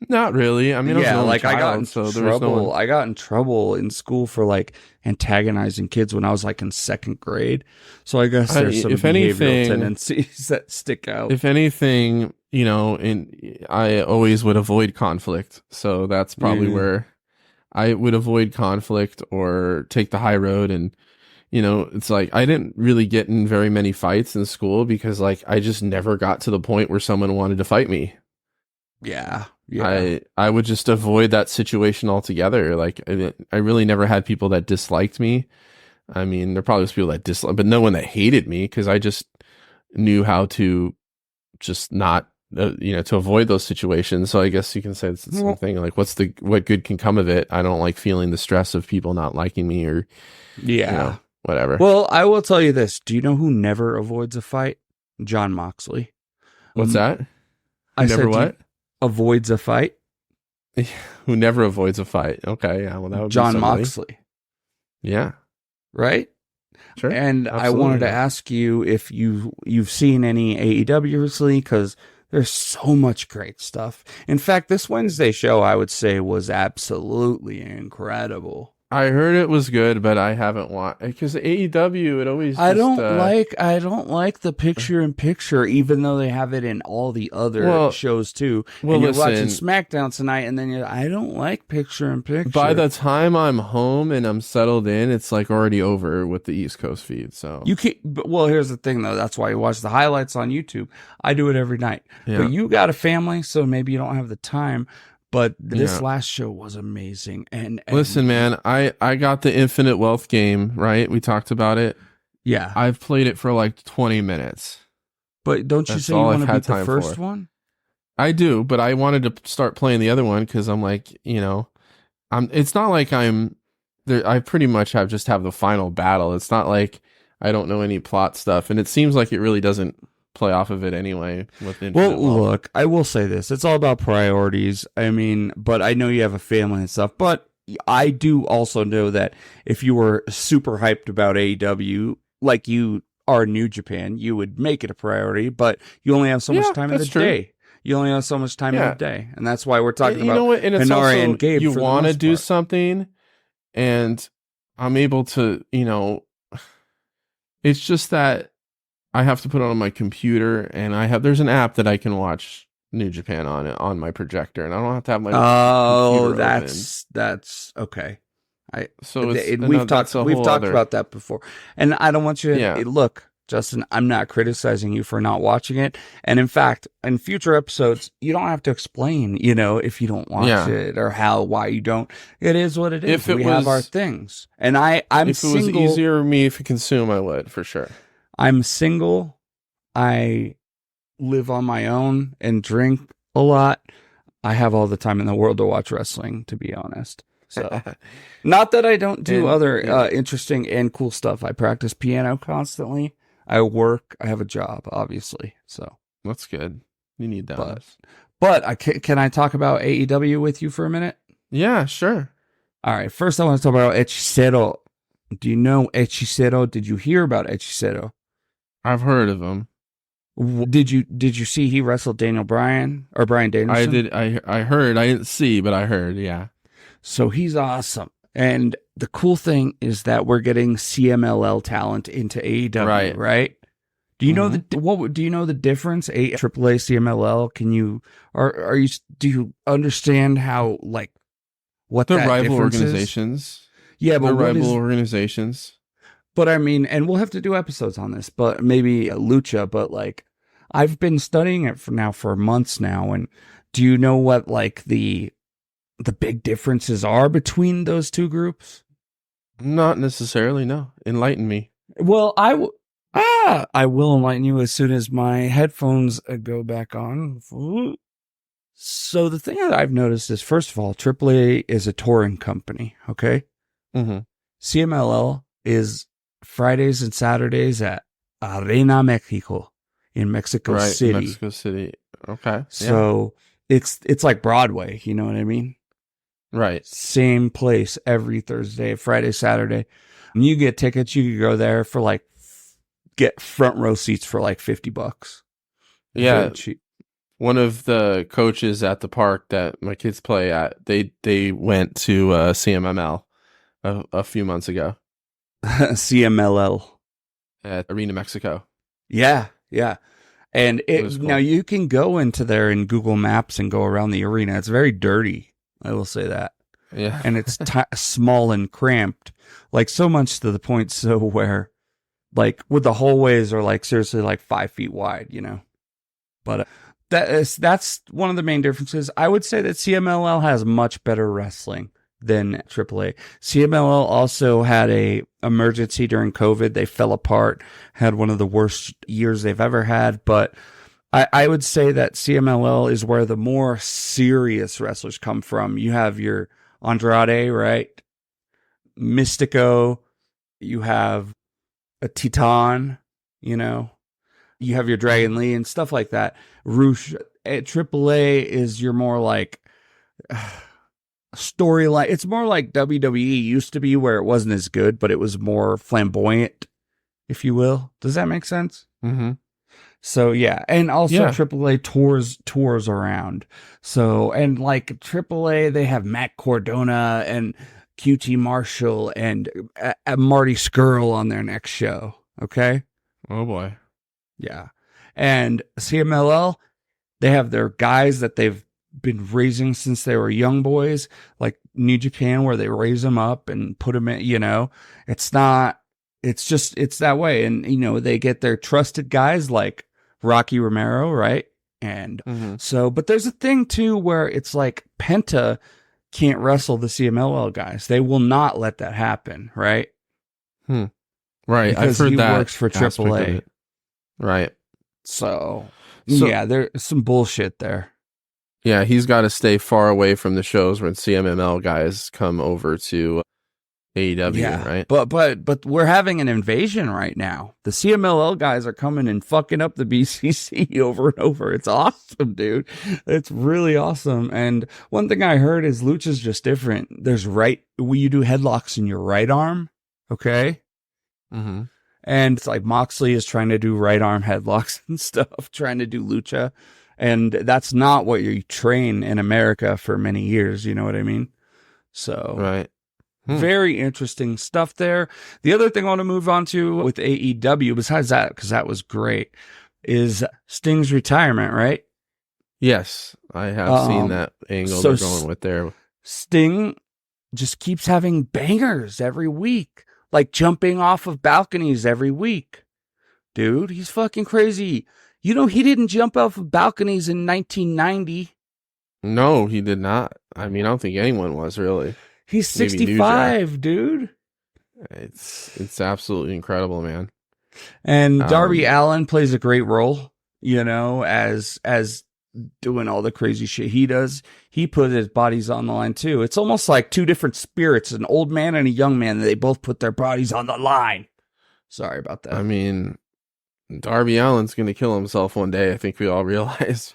Not really. I mean, I was Yeah, an only like I got in child, so there was no trouble. one. I got in trouble in school for like antagonizing kids when I was like in second grade. So I guess there's some If behavioral anything, tendencies that stick out. if anything, I always would avoid conflict. So that's probably Yeah. where I would avoid conflict or take the high road. And, it's like I didn't really get in very many fights in school because like I just never got to the point where someone wanted to fight me. Yeah. Yeah. I would just avoid that situation altogether. Like I really never had people that disliked me. I mean, there probably was people that disliked, but no one that hated me because I just knew how to just not, to avoid those situations. So I guess you can say it's the same thing. Like, what good can come of it? I don't like feeling the stress of people not liking me or, Yeah. whatever. Well, I will tell you this. Do you know who never avoids a fight? John Moxley. What's that? I never said what? Avoids a fight? Who never avoids a fight. Okay. Yeah. Well, that would be John somebody. Moxley. Yeah. Right? Sure. And Absolutely, I wanted to yeah. ask you if you've seen any AEW recently, because there's so much great stuff. In fact, this Wednesday show I would say was absolutely incredible. I heard it was good, but I haven't watched because AEW. It always. I just, don't like the picture in picture, even though they have it in all the other shows too. Well, and you're listen, watching SmackDown tonight, and then I don't like picture in picture. by the time I'm home and I'm settled in, it's like already over with the East Coast feed. So you can't. Well, here's the thing, though. That's why you watch the highlights on YouTube. I do it every night. Yeah. But you got a family, so maybe you don't have the time. But this last show was amazing. And listen, man, I got the Infinite Wealth game, right? We talked about it. Yeah. I've played it for like 20 minutes. But don't you That's say you all want I've to had beat the time first for. one? I do, but I wanted to start playing the other one because I'm like, it's not like I'm there. I pretty much have the final battle. It's not like I don't know any plot stuff, and it seems like it really doesn't play off of it anyway. Well, look, I will say this. It's all about priorities. I mean, but I know you have a family and stuff, but I do also know that if you were super hyped about AEW, like you are New Japan, you would make it a priority, but you only have so much time in the day. You only have so much time in the day. And that's why we're talking about and it's Hanare also, and Gabe. You want to do part. something, and I'm able to, it's just that I have to put it on my computer, and there's an app that I can watch New Japan on my projector, and I don't have to have my computer that's okay. We've talked about that before, and I don't want you to look, Justin. I'm not criticizing you for not watching it, and in fact, in future episodes, you don't have to explain, if you don't watch it or why you don't. It is what it is. We have our things, and I'm if single. If it was easier for me to consume, I would for sure. I'm single. I live on my own and drink a lot. I have all the time in the world to watch wrestling, to be honest. So, not that I don't do other interesting and cool stuff. I practice piano constantly. I work. I have a job, obviously. So that's good. You need that. But can I talk about AEW with you for a minute? Yeah, sure. All right. First, I want to talk about Hechicero. Do you know Hechicero? Did you hear about Hechicero? I've heard of him. Did you see he wrestled Daniel Bryan or Bryan Danielson? I did. I heard. I didn't see, but I heard. Yeah. So he's awesome. And the cool thing is that we're getting CMLL talent into AEW, right? Do you know do you know the difference? AAA, CMLL. Can you do you understand how what the that rival organizations? Is? Yeah, but rival organizations. But I mean, and we'll have to do episodes on this, but maybe Lucha, but I've been studying it for months now. And do you know what the big differences are between those two groups? Not necessarily, no. Enlighten me. Well, I will enlighten you as soon as my headphones go back on. So the thing that I've noticed is, first of all, AAA is a touring company, okay? Mm-hmm. CMLL is Fridays and Saturdays at Arena Mexico in Mexico City. Mexico City. Okay. So it's like Broadway, you know what I mean? Right. Same place every Thursday, Friday, Saturday. And you get tickets, you could go there for get front row seats for $50. Yeah. Cheap. One of the coaches at the park that my kids play at, they went to CMML a few months ago CMLL. at Arena Mexico. Yeah, yeah. And It was now cool. you can go into there in Google Maps and go around the arena. It's very dirty. I will say that. Yeah. And it's small and cramped, like so much to the point so where like with the hallways are like seriously like 5 feet wide, you know. But that's one of the main differences. I would say that CMLL has much better wrestling than AAA. CMLL also had a emergency during COVID. They fell apart, had one of the worst years they've ever had. But I would say that CMLL is where the more serious wrestlers come from. You have your Andrade, right? Mystico. You have a Titan, you know. You have your Dragon Lee and stuff like that. Roosh at AAA is your more like storyline. It's more like WWE used to be, where it wasn't as good, but it was more flamboyant, if you will. Does that make sense? Mm-hmm. So yeah, and also Yeah. AAA tours around. So and like AAA, they have Matt Cardona and QT Marshall and Marty Scurll on their next show. Okay. Oh boy. Yeah. And CMLL, they have their guys that they've been raising since they were young boys, like New Japan, where they raise them up and put them in, you know, it's that way. And, you know, they get their trusted guys like Rocky Romero, right? And Mm-hmm. so, but there's a thing too where it's like Penta can't wrestle the CMLL guys. They will not let that happen, right? Right. Because I've heard he that works for aspect of AAA. it. Right. So, So yeah, there's some bullshit there. yeah, he's got to stay far away from the shows when CMML guys come over to AEW, Yeah, right? but we're having an invasion right now. The CMLL guys are coming and fucking up the BCC over and over. It's awesome, dude. It's really awesome. And one thing I heard is Lucha's just different. There's you do headlocks in your right arm, okay? Mm-hmm. And it's like Moxley is trying to do right arm headlocks and stuff, trying to do Lucha. And that's not what you train in America for many years. You know what I mean? So Right. very interesting stuff there. The other thing I want to move on to with AEW, besides that, because that was great, is Sting's retirement, right? Yes, I have seen that angle so they're going with there. Sting just keeps having bangers every week, like jumping off of balconies every week. Dude, he's fucking crazy. You know, he didn't jump off of balconies in 1990. No, he did not. I mean, I don't think anyone was really. He's Maybe New 65, dude. It's absolutely incredible, man. And Darby Allin plays a great role, you know, as doing all the crazy shit he does. He put his bodies on the line too. It's almost like two different spirits, an old man and a young man. They both put their bodies on the line. Sorry about that. I mean, Darby Allin's going to kill himself one day. I think we all realize.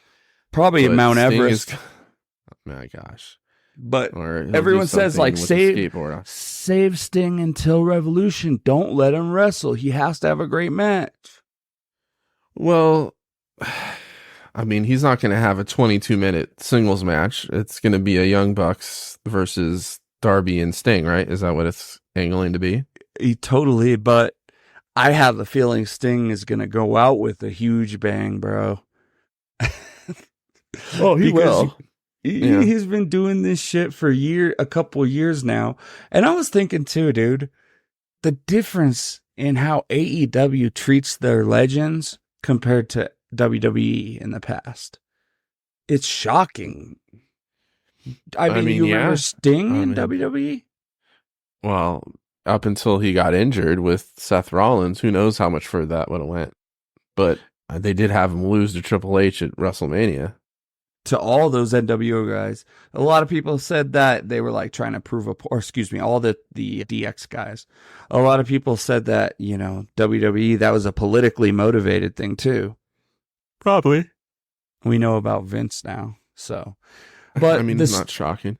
Probably at Mount Sting Everest. oh my gosh. But Or he'll everyone do says something like with a skateboard. save Sting until Revolution. Don't let him wrestle. He has to have a great match. Well, I mean, he's not going to have a 22-minute singles match. It's going to be a Young Bucks versus Darby and Sting, right? Is that what it's angling to be? Totally, but I have a feeling Sting is going to go out with a huge bang, bro. Oh, he will. He's been doing this shit for a couple years now. And I was thinking too, dude, the difference in how AEW treats their legends compared to WWE in the past. It's shocking. I mean, you remember Sting in WWE? Well, up until he got injured with Seth Rollins, who knows how much further that would have went. But they did have him lose to Triple H at WrestleMania. To all those NWO guys. A lot of people said that they were like trying to prove all the DX guys. A lot of people said that, you know, WWE, that was a politically motivated thing too. Probably. We know about Vince now. So, but I mean, it's not shocking.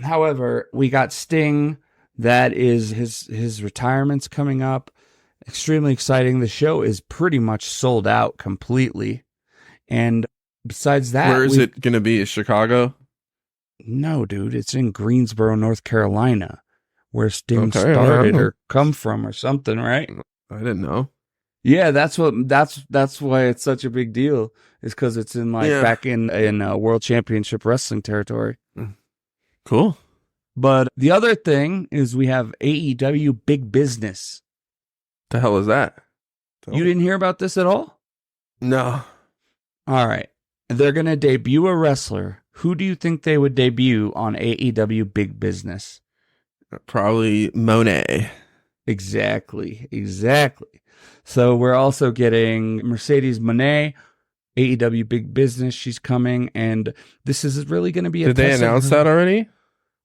However, we got Sting. That is his retirement's coming up. Extremely exciting. The show is pretty much sold out completely. And besides that, Where is it going to be? Chicago? No, dude, it's in Greensboro, North Carolina, where Sting Okay, started wow. or come from or something, right? I didn't know. Yeah, that's why it's such a big deal. Is because it's in Yeah. back in World Championship Wrestling territory. Cool. But the other thing is we have AEW Big Business. The hell is that? You didn't hear about this at all? No. All right. They're going to debut a wrestler. Who do you think they would debut on AEW Big Business? Probably Monet. Exactly. So we're also getting Mercedes Moné, AEW Big Business. She's coming, and this is really going to be a Did they test of announce her- that already?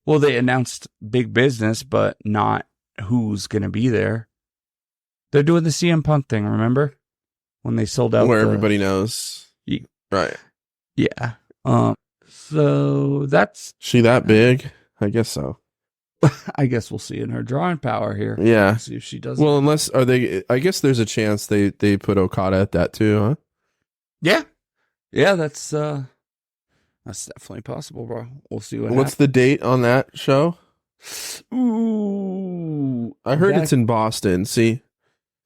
Well, they announced Big Business, but not who's going to be there. They're doing the CM Punk thing, remember? When they sold out Where everybody knows. Right. Yeah. So that's... She that big? I guess so. I guess we'll see in her drawing power here. Yeah. See if she does. Well, unless I guess there's a chance they put Okada at that too, huh? Yeah. That's definitely possible, bro. We'll see what What's the date on that show? Ooh. I heard it's in Boston. See?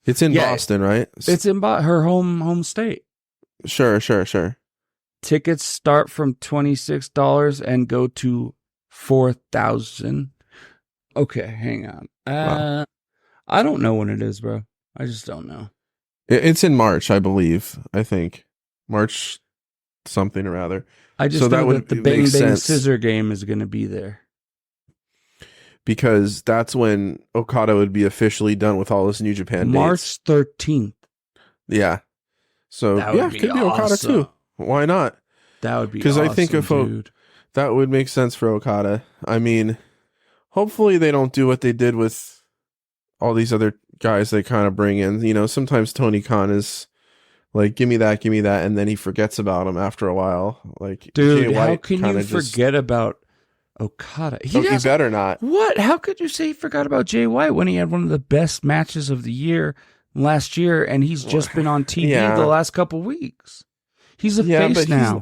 It's in Boston, right? It's in her home state. Sure. Tickets start from $26 and go to $4,000. Okay, hang on. Wow. I don't know when it is, bro. I just don't know. It's in March, I believe. I think March something or other. I just know that the Bang Bang Scissor game is going to be there. Because that's when Okada would be officially done with all his New Japan March dates. 13th. Yeah. So, it could be Okada too. Why not? That would be Because awesome, I think that would make sense for Okada. I mean, hopefully they don't do what they did with all these other guys they kind of bring in. You know, sometimes Tony Khan is like, give me that, and then he forgets about him after a while. Like, dude, how can you forget about Okada? He better not. What? How could you say he forgot about Jay White when he had one of the best matches of the year last year, and he's just been on TV the last couple weeks? He's a face now.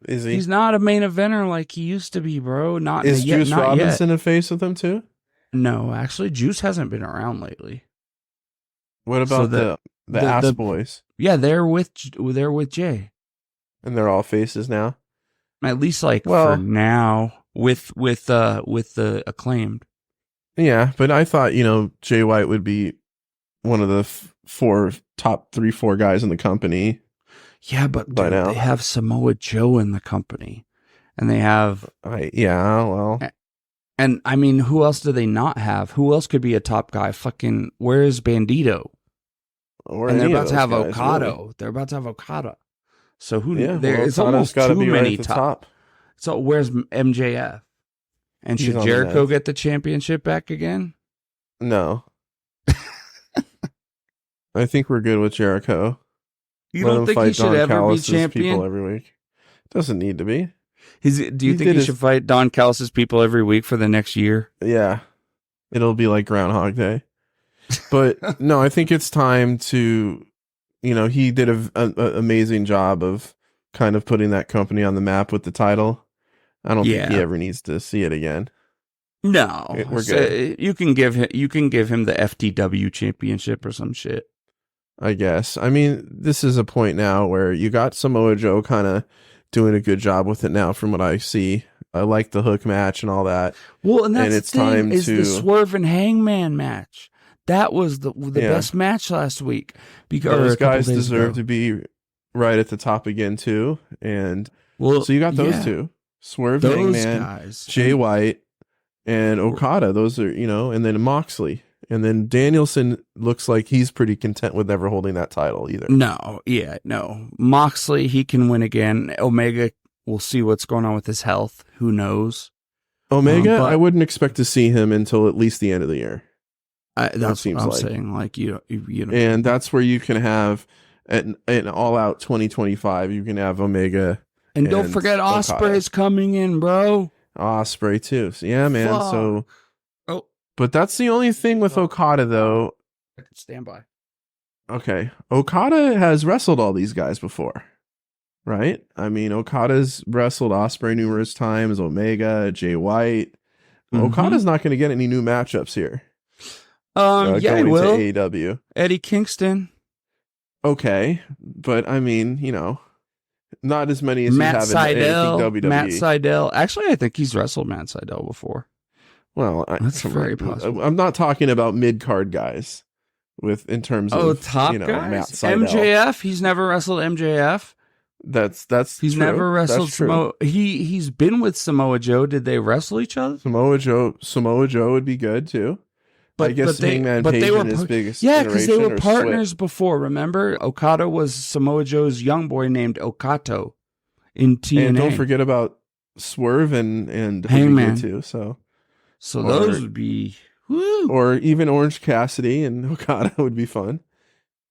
Is he? He's not a main eventer like he used to be, bro. Is Juice Robinson a face with him too? No, actually, Juice hasn't been around lately. What about the Ass Boys? Yeah, they're with Jay, and they're all faces now. At least, for now, with the Acclaimed. Yeah, but I thought Jay White would be one of the top 3-4 guys in the company. Yeah, but dude, they have Samoa Joe in the company, and they have and I mean, who else do they not have? Who else could be a top guy? Fucking, where's Bandito? And they're about to have Okada. Really. They're about to have Okada. So it's almost too many top. So where's MJF? And should Jericho get the championship back again? No. I think we're good with Jericho. You don't think he should ever be champion? People every week. Doesn't need to be. Do you think he should fight Don Callis' people every week for the next year? Yeah. It'll be like Groundhog Day. But no, I think it's time to, he did an amazing job of kind of putting that company on the map with the title. I don't think he ever needs to see it again. No, we're good. You can give him the FTW championship or some shit. I guess. I mean, this is a point now where you got Samoa Joe kind of doing a good job with it now from what I see. I like the hook match and all that. Well, and it's time is the Swerve and Hangman match. That was the best match last week. Because those guys deserve to be right at the top again too. And so you got those two. Swerve, Hangman, Jay White, and Okada. Those are, and then Moxley. And then Danielson looks like he's pretty content with never holding that title either. No. Moxley, he can win again. Omega, we'll see what's going on with his health. Who knows? Omega, I wouldn't expect to see him until at least the end of the year. That's what I'm saying. Like, you know. And that's where you can have an all-out 2025. You can have Omega. And don't forget Ospreay's coming in, bro. Ospreay, too. So, yeah, man. Fuck. So... But that's the only thing with Okada, though. I can stand by. Okay. Okada has wrestled all these guys before. right? I mean, Okada's wrestled Ospreay numerous times, Omega, Jay White. Okada's not going to get any new matchups here. Yeah, he going will. to AEW. Eddie Kingston. Okay, but I mean, not as many as Matt you have Sydal. in WWE. Matt Sydal. Actually, I think he's wrestled Matt Sydal before. Well, that's very possible. I'm not talking about mid-card guys in terms of top guys? Matt Sydal. MJF. He's never wrestled MJF. That's he's true. Never wrestled Samoa. He's been with Samoa Joe. Did they wrestle each other? Samoa Joe would be good too. But I guess Hangman Page in his biggest because they were partners before. Remember, Okada was Samoa Joe's young boy named Okato in TNA. And don't forget about Swerve and Hangman too. So those would be or even Orange Cassidy and Okada would be fun.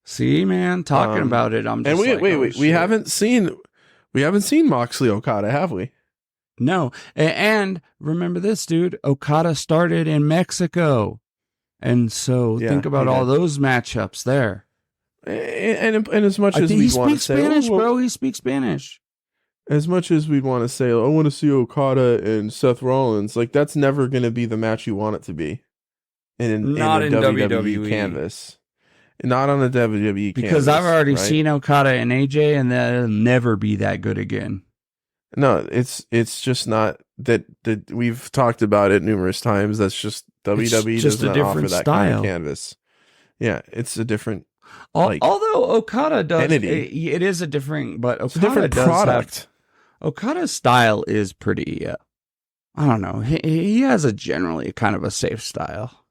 See, man, talking about it, I'm just wait. We haven't seen Moxley Okada, have we? No. And remember this, dude. Okada started in Mexico. And so think about all those matchups there. And as much as we want to say, Spanish, bro, he speaks Spanish. As much as we'd want to say, I want to see Okada and Seth Rollins, like that's never going to be the match you want it to be. Not in WWE canvas. Not on the WWE canvas. Because I've already seen Okada and AJ, and that'll never be that good again. No, it's just not that we've talked about it numerous times. That's just WWE just does not offer that kind of canvas. Yeah, it's a different. Although Okada does, entity. It is a different, but Okada it's a different product. Okada's style is pretty. I don't know. He has a generally kind of a safe style.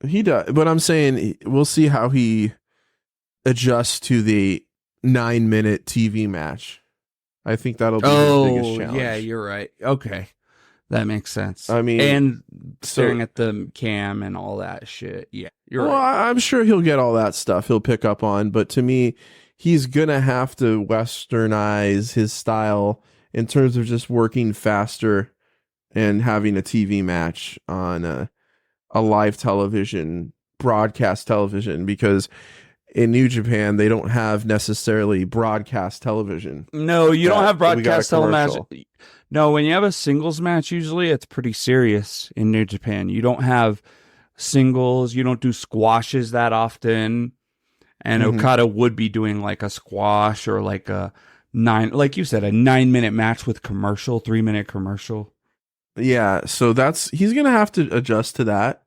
He does, but I'm saying we'll see how he adjusts to the 9-minute TV match. I think that'll be his biggest challenge. Yeah, you're right. Okay. That makes sense. I mean, and staring at the cam and all that shit. Yeah, you're right. I'm sure he'll get all that stuff he'll pick up on, but to me, he's going to have to westernize his style in terms of just working faster and having a TV match on a live television, broadcast television, because in New Japan, they don't have necessarily broadcast television. No, you don't have broadcast television. No, when you have a singles match, usually it's pretty serious in New Japan. You don't have singles. You don't do squashes that often. And Okada would be doing like a squash or like like you said, a 9-minute match with commercial, 3-minute commercial. Yeah, so he's going to have to adjust to that.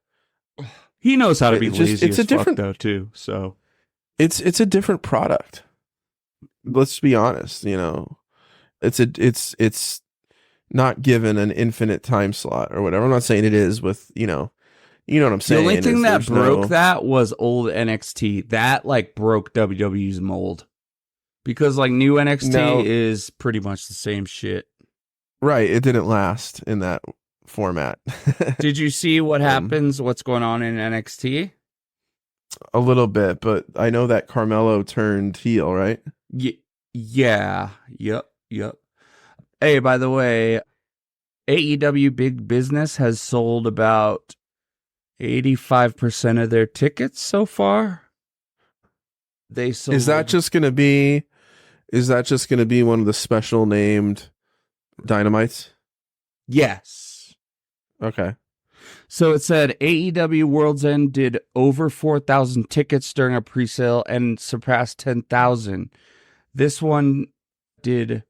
He knows how to be lazy it's as a different, fuck, though, too. So it's a different product. Let's be honest, it's not given an infinite time slot or whatever. I'm not saying it is with, you know what I'm saying. The only thing that broke that was old NXT. That like broke WWE's mold. Because like new NXT is pretty much the same shit. Right. It didn't last in that format. Did you see what happens? What's going on in NXT? A little bit, but I know that Carmelo turned heel, right? Yeah. Yep. Hey, by the way, AEW Big Business has sold about 85% of their tickets so far. They sold. Is that just going to be one of the special named Dynamites? Yes. Okay. So it said AEW World's End did over 4,000 tickets during a presale and surpassed 10,000. This one did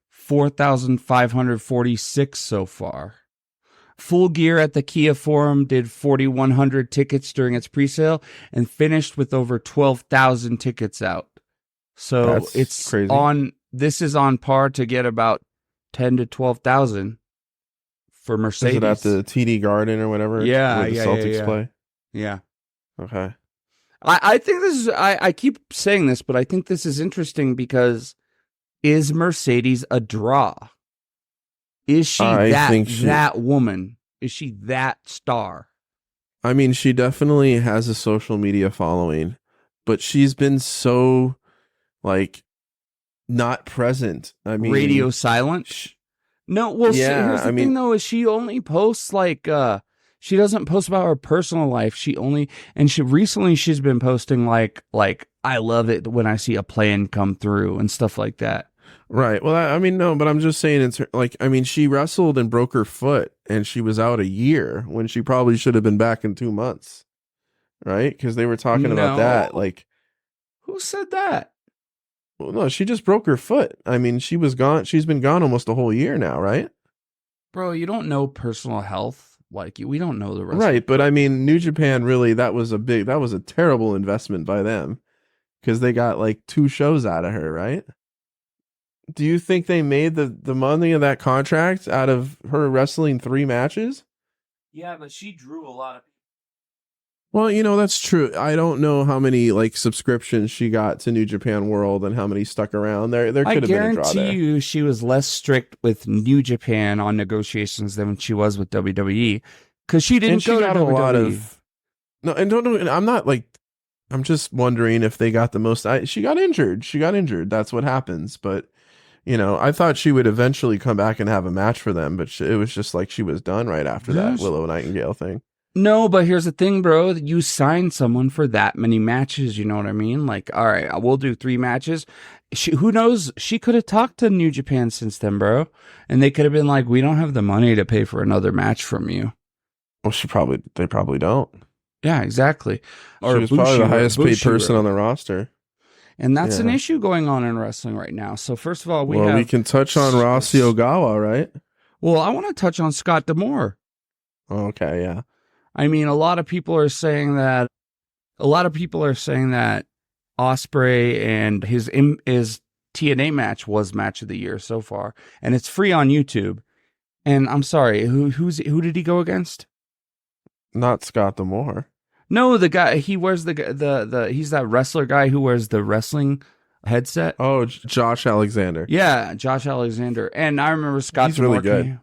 4,546 so far. Full Gear at the Kia Forum did 4,100 tickets during its presale and finished with over 12,000 tickets out. So that's it's crazy. This is on par to get about 10 to 12,000 for Mercedes. Is it at the TD Garden or whatever? Yeah, where the Celtics play? Yeah. Okay. I think this is, I keep saying this, but I think this is interesting because is Mercedes a draw? Is she that woman? Is she that star? I mean, she definitely has a social media following, but she's been so, like, not present. I mean, radio silent? No, well, here's the thing, though, is she only posts, like, she doesn't post about her personal life. Recently she's been posting, like, I love it when I see a plan come through and stuff like that. Right. Well, I mean, no, but I'm just saying, like, I mean, she wrestled and broke her foot, and she was out a year when she probably should have been back in 2 months, right? Because they were talking about that. No. Like, Who said that? well, no, she just broke her foot. I mean, she was gone. She's been gone almost a whole year now, right? Bro, you don't know personal health. Like, we don't know the rest. Right. But I mean, New Japan really, that was a terrible investment by them because they got like 2 shows out of her, right? Do you think they made the money of that contract out of her wrestling 3 matches? Yeah, but she drew a lot of people. Well, that's true. I don't know how many like subscriptions she got to New Japan World and how many stuck around. There could have been a draw there. I guarantee you she was less strict with New Japan on negotiations than she was with WWE because she didn't go to WWE. A lot of no, and don't know. I'm not like. I'm just wondering if they got the most. She got injured. That's what happens. But I thought she would eventually come back and have a match for them. But it was just like she was done right after that Willow Nightingale thing. No, but here's the thing, bro. You signed someone for that many matches. You know what I mean? Like, all right, we'll do 3 matches. Who knows? She could have talked to New Japan since then, bro. And they could have been like, we don't have the money to pay for another match from you. Well, they probably don't. Yeah, exactly. Or she was probably the highest paid person on the roster. And that's an issue going on in wrestling right now. So first of all, we can touch on Rossy Ogawa, right? Well, I want to touch on Scott D'Amore. Okay, yeah. I mean, a lot of people are saying that Ospreay and his TNA match was match of the year so far, and it's free on YouTube. And I'm sorry, who did he go against? Not Scott D'Amore. No, the guy he wears he's that wrestler guy who wears the wrestling headset. Oh, Josh Alexander. Yeah, Josh Alexander. And I remember Scott D'Amore. He's really good.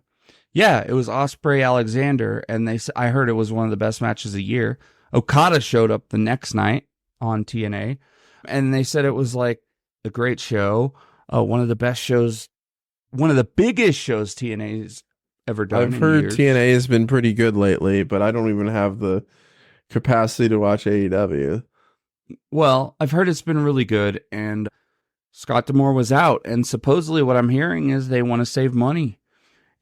Yeah, it was Ospreay Alexander, and I heard it was one of the best matches of the year. Okada showed up the next night on TNA, and they said it was like a great show, one of the best shows, one of the biggest shows TNA's ever done. I've heard TNA has been pretty good lately, but I don't even have the capacity to watch AEW. Well, I've heard it's been really good, and Scott D'Amore was out, and supposedly what I'm hearing is they want to save money.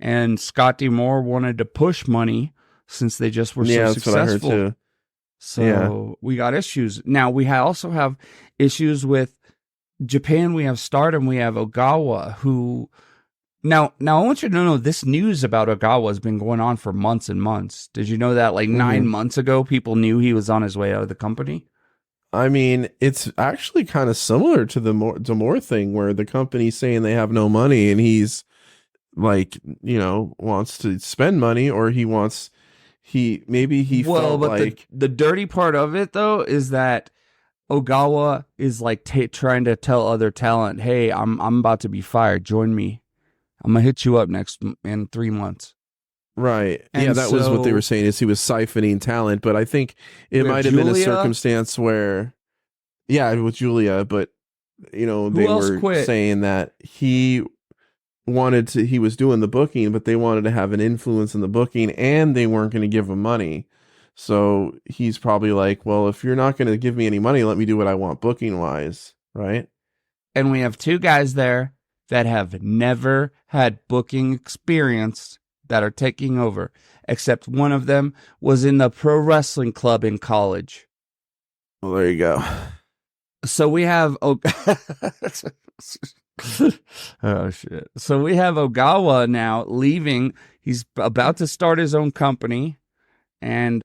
And Scott D'Amore wanted to push money since they just were so successful. What I heard too. So we got issues. Now we also have issues with Japan. We have Stardom. We have Ogawa, who now I want you to know this news about Ogawa has been going on for months and months. Did you know that like 9 months ago, people knew he was on his way out of the company? I mean, it's actually kind of similar to the D'Amore thing where the company's saying they have no money and he's like, wants to spend money, or felt like the dirty part of it though is that Ogawa is like trying to tell other talent, hey, I'm about to be fired, join me, I'm gonna hit you up in 3 months. Right. And that was what they were saying, is he was siphoning talent, but I think it might have been a circumstance where with Julia, but they were saying that he was doing the booking, but they wanted to have an influence in the booking and they weren't going to give him money. So he's probably like, well, if you're not going to give me any money, let me do what I want booking wise. Right. And we have 2 guys there that have never had booking experience that are taking over, except one of them was in the pro wrestling club in college. Well, there you go. So we have oh shit. So we have Ogawa now leaving. He's about to start his own company, and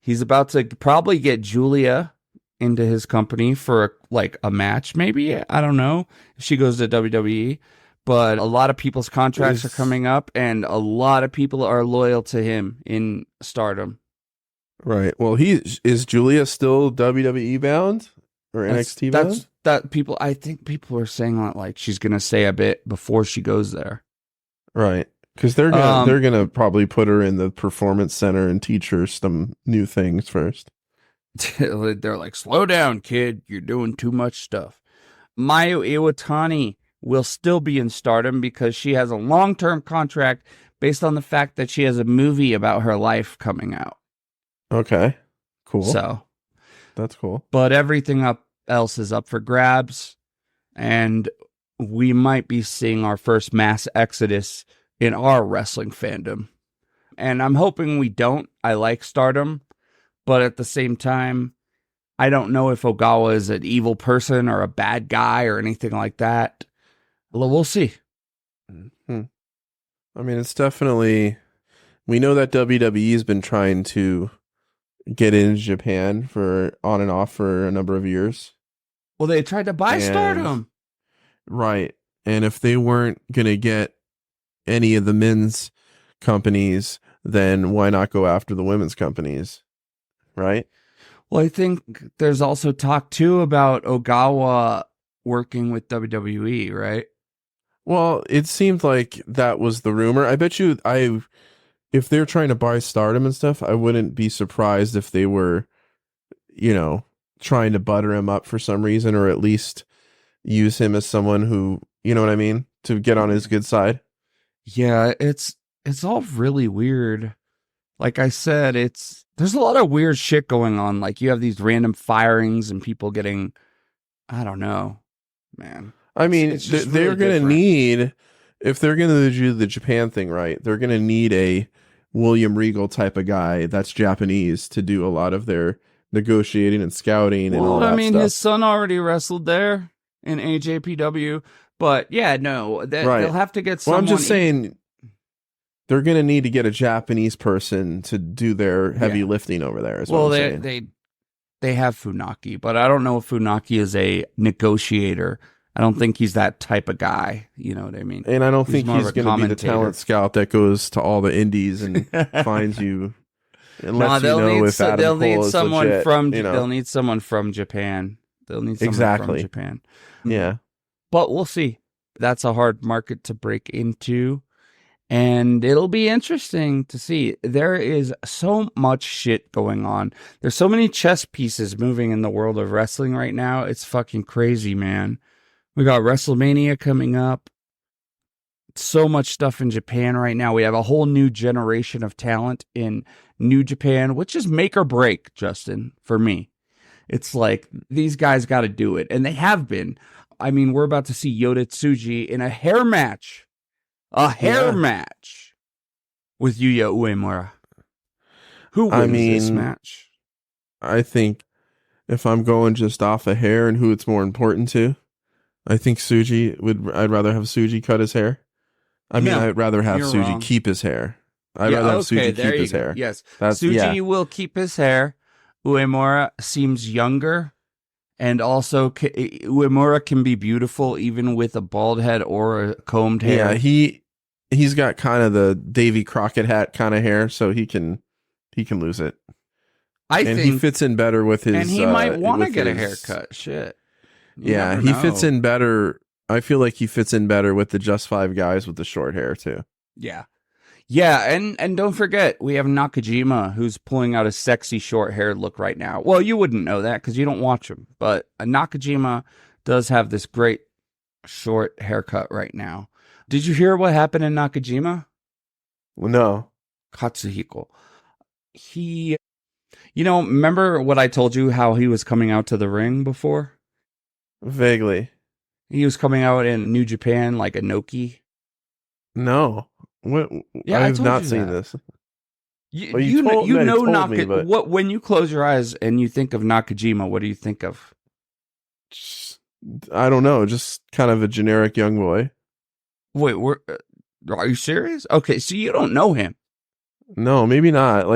he's about to probably get Julia into his company for like a match, maybe. I don't know if she goes to WWE, but a lot of people's contracts are coming up, and a lot of people are loyal to him in Stardom. Right. Well, is Julia still WWE bound or NXT bound? I think people are saying that like she's gonna say a bit before she goes there. Right. Because they're gonna probably put her in the performance center and teach her some new things first. They're like, slow down, kid. You're doing too much stuff. Mayu Iwatani will still be in Stardom because she has a long-term contract based on the fact that she has a movie about her life coming out. Okay, cool. So that's cool. But everything else is up for grabs, and we might be seeing our first mass exodus in our wrestling fandom. And I'm hoping we don't. I like Stardom, but at the same time, I don't know if Ogawa is an evil person or a bad guy or anything like that. Well, we'll see. I mean, it's definitely, we know that WWE has been trying to get into Japan for on and off for a number of years. Well, they tried to buy Stardom. Right. And if they weren't going to get any of the men's companies, then why not go after the women's companies? Right? Well, I think there's also talk too about Ogawa working with WWE, right? Well, it seemed like that was the rumor. I bet you if they're trying to buy Stardom and stuff, I wouldn't be surprised if they were, trying to butter him up for some reason, or at least use him as someone who, you know what I mean, to get on his good side. Yeah, it's all really weird. Like I said, there's a lot of weird shit going on. Like you have these random firings and people getting, I don't know, man. I mean, it's they're going to need, if they're going to do the Japan thing right, they're going to need a William Regal type of guy that's Japanese to do a lot of their negotiating and scouting and all that I mean, stuff. his son already wrestled there in AJPW, but yeah, no, they'll have to get someone. Well, I'm just saying, they're going to need to get a Japanese person to do their heavy lifting over there. Is what I'm saying. They have Funaki, but I don't know if Funaki is a negotiator. I don't think he's that type of guy. You know what I mean? And I don't think he's going to be the talent scout that goes to all the indies and finds you and lets you know if Adam Cole is legit. They'll need someone from Japan. They'll need someone from Japan. Yeah. But we'll see. That's a hard market to break into. And it'll be interesting to see. There is so much shit going on. There's so many chess pieces moving in the world of wrestling right now. It's fucking crazy, man. We got Wrestlemania coming up. So much stuff in Japan right now. We have a whole new generation of talent in New Japan, which is make or break, Justin, for me. It's like, these guys got to do it. And they have been. I mean, we're about to see Yota Tsuji in a hair match. A hair match with Yuya Uemura. Who wins this match? I think if I'm going just off of hair and who it's more important to, I think I'd rather have Tsuji cut his hair. I'd rather have Tsuji keep his hair. I'd rather have Tsuji keep his hair. Yes. Tsuji will keep his hair. Uemura seems younger. And also, Uemura can be beautiful even with a bald head or a combed hair. Yeah, he's got kind of the Davy Crockett hat kind of hair, so he can lose it. I think he fits in better with his. And he might want to get a haircut. Shit. Yeah, he fits in better. I feel like he fits in better with the Just Five guys with the short hair too. Yeah. Yeah, and don't forget, we have Nakajima, who's pulling out a sexy short-haired look right now. Well, you wouldn't know that because you don't watch him, but Nakajima does have this great short haircut right now. Did you hear what happened in Nakajima? No. Katsuhiko. He, remember what I told you, how he was coming out to the ring before? Vaguely. He was coming out in New Japan like Inoki. No. What? Yeah, I have not seen this. When you close your eyes and you think of Nakajima, what do you think of? I don't know, just kind of a generic young boy. Wait, are you serious? Okay, so you don't know him. No, maybe not.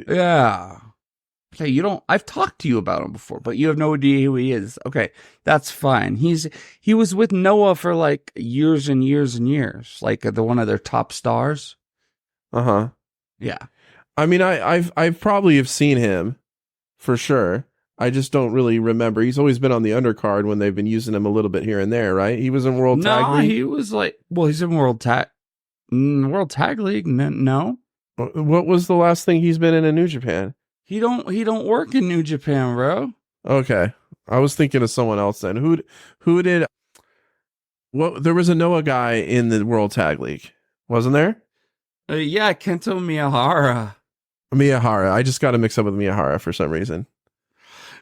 Yeah. Okay, you don't. I've talked to you about him before, but you have no idea who he is. Okay, that's fine. He was with Noah for like years and years and years, like one of their top stars. Yeah. I mean, I've probably have seen him for sure. I just don't really remember. He's always been on the undercard when they've been using him a little bit here and there, right? He was in World Tag League. No, he was he's in World Tag League. No. What was the last thing he's been in New Japan? He don't work in New Japan, bro. Okay. I was thinking of someone else then. Who did there was a Noah guy in the World Tag League, wasn't there? Yeah, Kento Miyahara. Miyahara. I just got to mix up with Miyahara for some reason.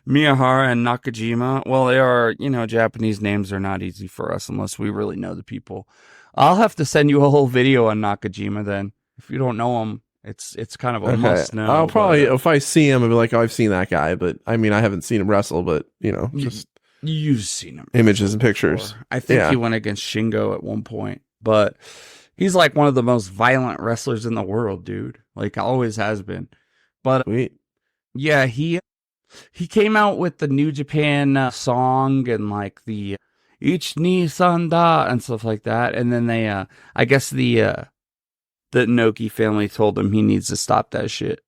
Miyahara and Nakajima. Well, they are, Japanese names are not easy for us unless we really know the people. I'll have to send you a whole video on Nakajima then. If you don't know him, it's kind of a must know. I'll probably, if I see him, I'll be like, oh, I've seen that guy. But I mean, I haven't seen him wrestle, but just you've seen him. Images and pictures. Before. I think he went against Shingo at one point, but he's like one of the most violent wrestlers in the world, dude. Like always has been. But yeah, he came out with the New Japan song and like the Ich ni Sanda and stuff like that. And then they, I guess the Inoki family told him he needs to stop that shit.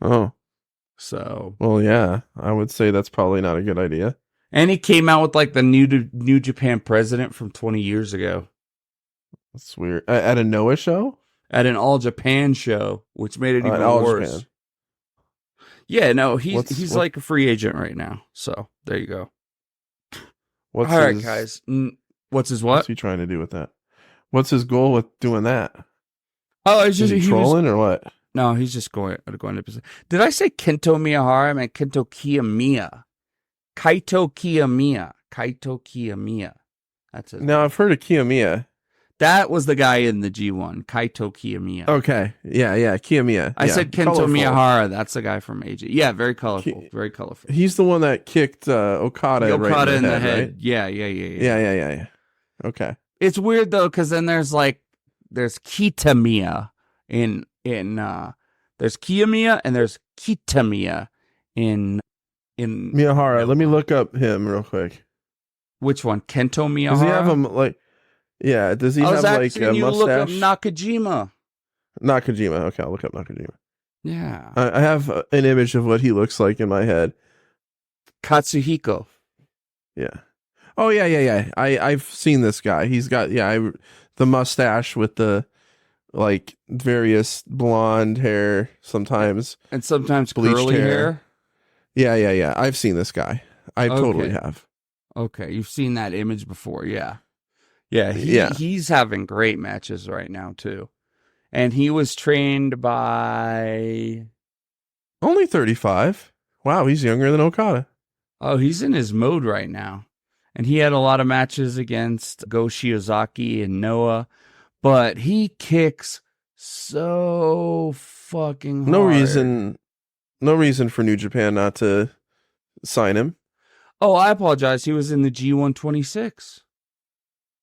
Oh. So. Well, yeah, I would say that's probably not a good idea. And he came out with like the New Japan president from 20 years ago. That's weird. At a Noah show? At an All Japan show, which made it even worse. Japan. Yeah, no, he's like a free agent right now. So there you go. All right, guys. What's his what? What's he trying to do with that? What's his goal with doing that? Oh, it's just he trolling or what? No, he's just going to. Did I say Kento Miyahara? I meant Kento Kiyomiya. Kaito Kiyomiya. That's it. Now I've heard of Kiyomiya. That was the guy in the G1, Kaito Kiyomiya. Okay, yeah, Kiyomiya. I said Kento colorful. Miyahara. That's the guy from AJ. Yeah, very colorful, very colorful. He's the one that kicked Okada right in the head. Right? Yeah. Okay. It's weird though, because then there's Kitamiya there's Kiyomiya and there's Kitamiya in Miyahara. Let me look up him real quick. Which one? Kento Miyahara? Does he have him like? Yeah, does he have like a mustache? Look up Nakajima. Okay, I'll look up Nakajima. Yeah. I have an image of what he looks like in my head. Katsuhiko. Yeah. Oh, yeah. I've seen this guy. He's got, the mustache with the, like, various blonde hair sometimes. And sometimes curly hair. Yeah. I've seen this guy. I totally have. Okay, you've seen that image before, yeah. Yeah, he's having great matches right now, too. And he was trained by... Only 35. Wow, he's younger than Okada. Oh, he's in his mode right now. And he had a lot of matches against Go Shiozaki and Noah. But he kicks so fucking hard. No reason for New Japan not to sign him. Oh, I apologize. He was in the G126.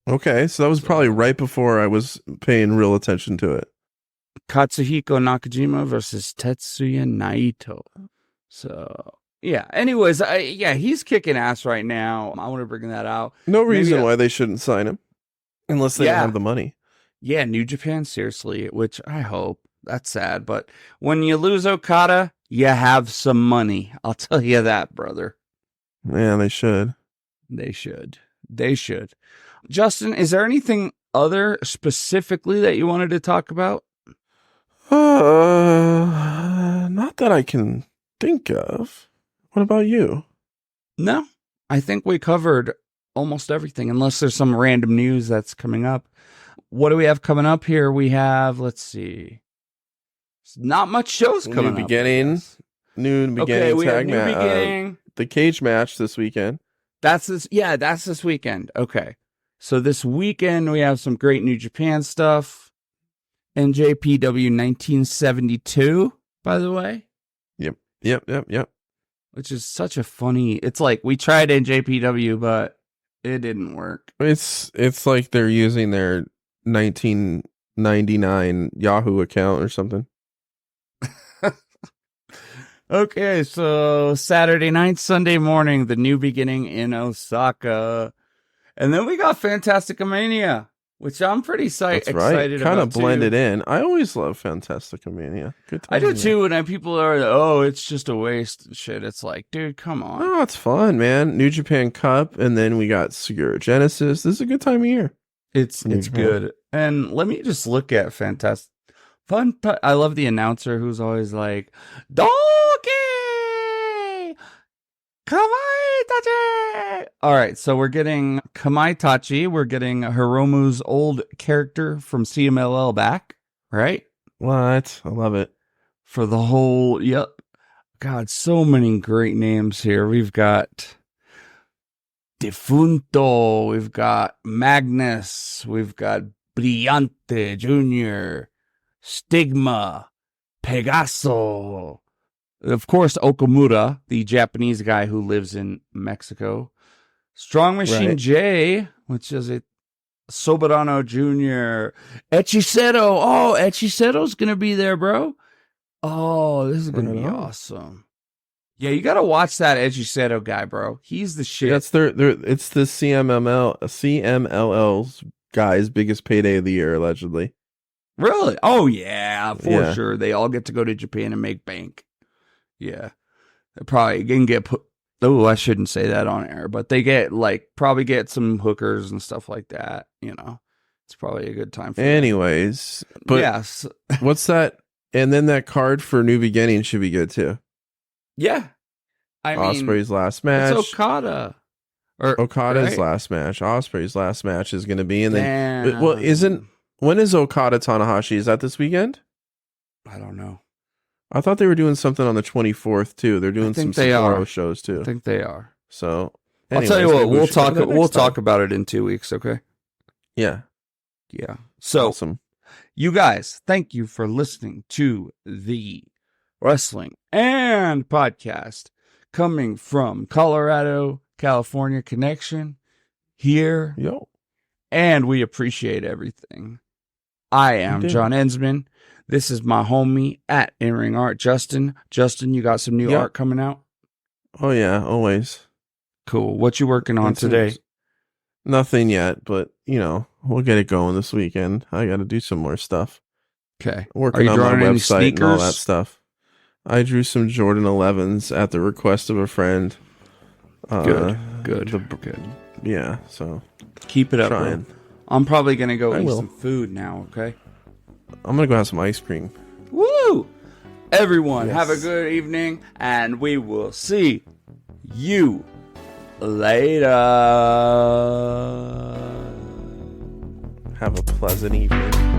Okay, so that was probably right before I was paying real attention to it. Katsuhiko Nakajima versus Tetsuya Naito. So, yeah. Anyways, he's kicking ass right now. I want to bring that out. No reason why they shouldn't sign him. Unless they don't have the money. Yeah, New Japan, seriously, which I hope. That's sad. But when you lose Okada, you have some money. I'll tell you that, brother. Yeah, they should. They should. Justin, is there anything other specifically that you wanted to talk about? Not that I can think of. What about you? No, I think we covered almost everything, unless there's some random news that's coming up. What do we have coming up here? We have, let's see. Not much shows coming up. New beginning tag match. The cage match this weekend. That's this weekend. Okay. So this weekend we have some great New Japan stuff. NJPW 1972, by the way. Yep. Which is such a funny. It's like we tried NJPW, but it didn't work. It's like they're using their 1999 Yahoo account or something. Okay, so Saturday night, Sunday morning, the New Beginning in Osaka. And then we got Fantasticamania, which I'm pretty excited about. Kind of blended in. I always love Fantasticamania. Good time. I do too, and people are, it's just a waste. Shit, it's like, dude, come on. Oh, it's fun, man. New Japan Cup, and then we got Segura Genesis. This is a good time of year. It's good. And let me just look at Fantastic. I love the announcer who's always like, Doki! Kamaitachi! All right, so we're getting Kamaitachi. We're getting Hiromu's old character from CMLL back, right? What? I love it. For the whole, yep. God, so many great names here. We've got Defunto, we've got Magnus, we've got Brillante Jr., Stigma, Pegaso, of course, Okamura, the Japanese guy who lives in Mexico, Strong Machine J, which is a Soberano Jr., Echiseto. Oh, Echiseto's going to be there, bro. Oh, this is going to be awesome. Yeah, you got to watch that Echiseto guy, bro. He's the shit. That's it's the CMLL's guy's biggest payday of the year, allegedly. Really? Oh, yeah, for sure. They all get to go to Japan and make bank. Yeah. They probably can get put. Oh, I shouldn't say that on air, but they get probably get some hookers and stuff like that. You know, it's probably a good time for anyways. them. But yes. What's that? And then that card for New Beginning should be good too. Yeah. I mean, Ospreay's last match. It's Okada. Or Okada's last match. Ospreay's last match is going to be. And then, when is Okada Tanahashi? Is that this weekend? I don't know. I thought they were doing something on the 24th too. They're doing some Sapporo shows too. I think they are. So anyways, I'll tell you what, we'll talk about it in 2 weeks, okay? Yeah. Yeah. So awesome. You guys, thank you for listening to the Wrestling and Podcast coming from Colorado, California connection here. Yo. And we appreciate everything. I am John Ensman. This is my homie at In-Ring Art, Justin. Justin, you got some new art coming out? Oh, yeah, always. Cool. What you working on today? Nothing yet, but, we'll get it going this weekend. I got to do some more stuff. Okay. Working on my website and all that stuff. I drew some Jordan 11s at the request of a friend. Good. Yeah, so. Keep it up, bro. I'm probably going to go eat some food now, okay? I'm going to go have some ice cream. Woo! Everyone, have a good evening, and we will see you later. Have a pleasant evening.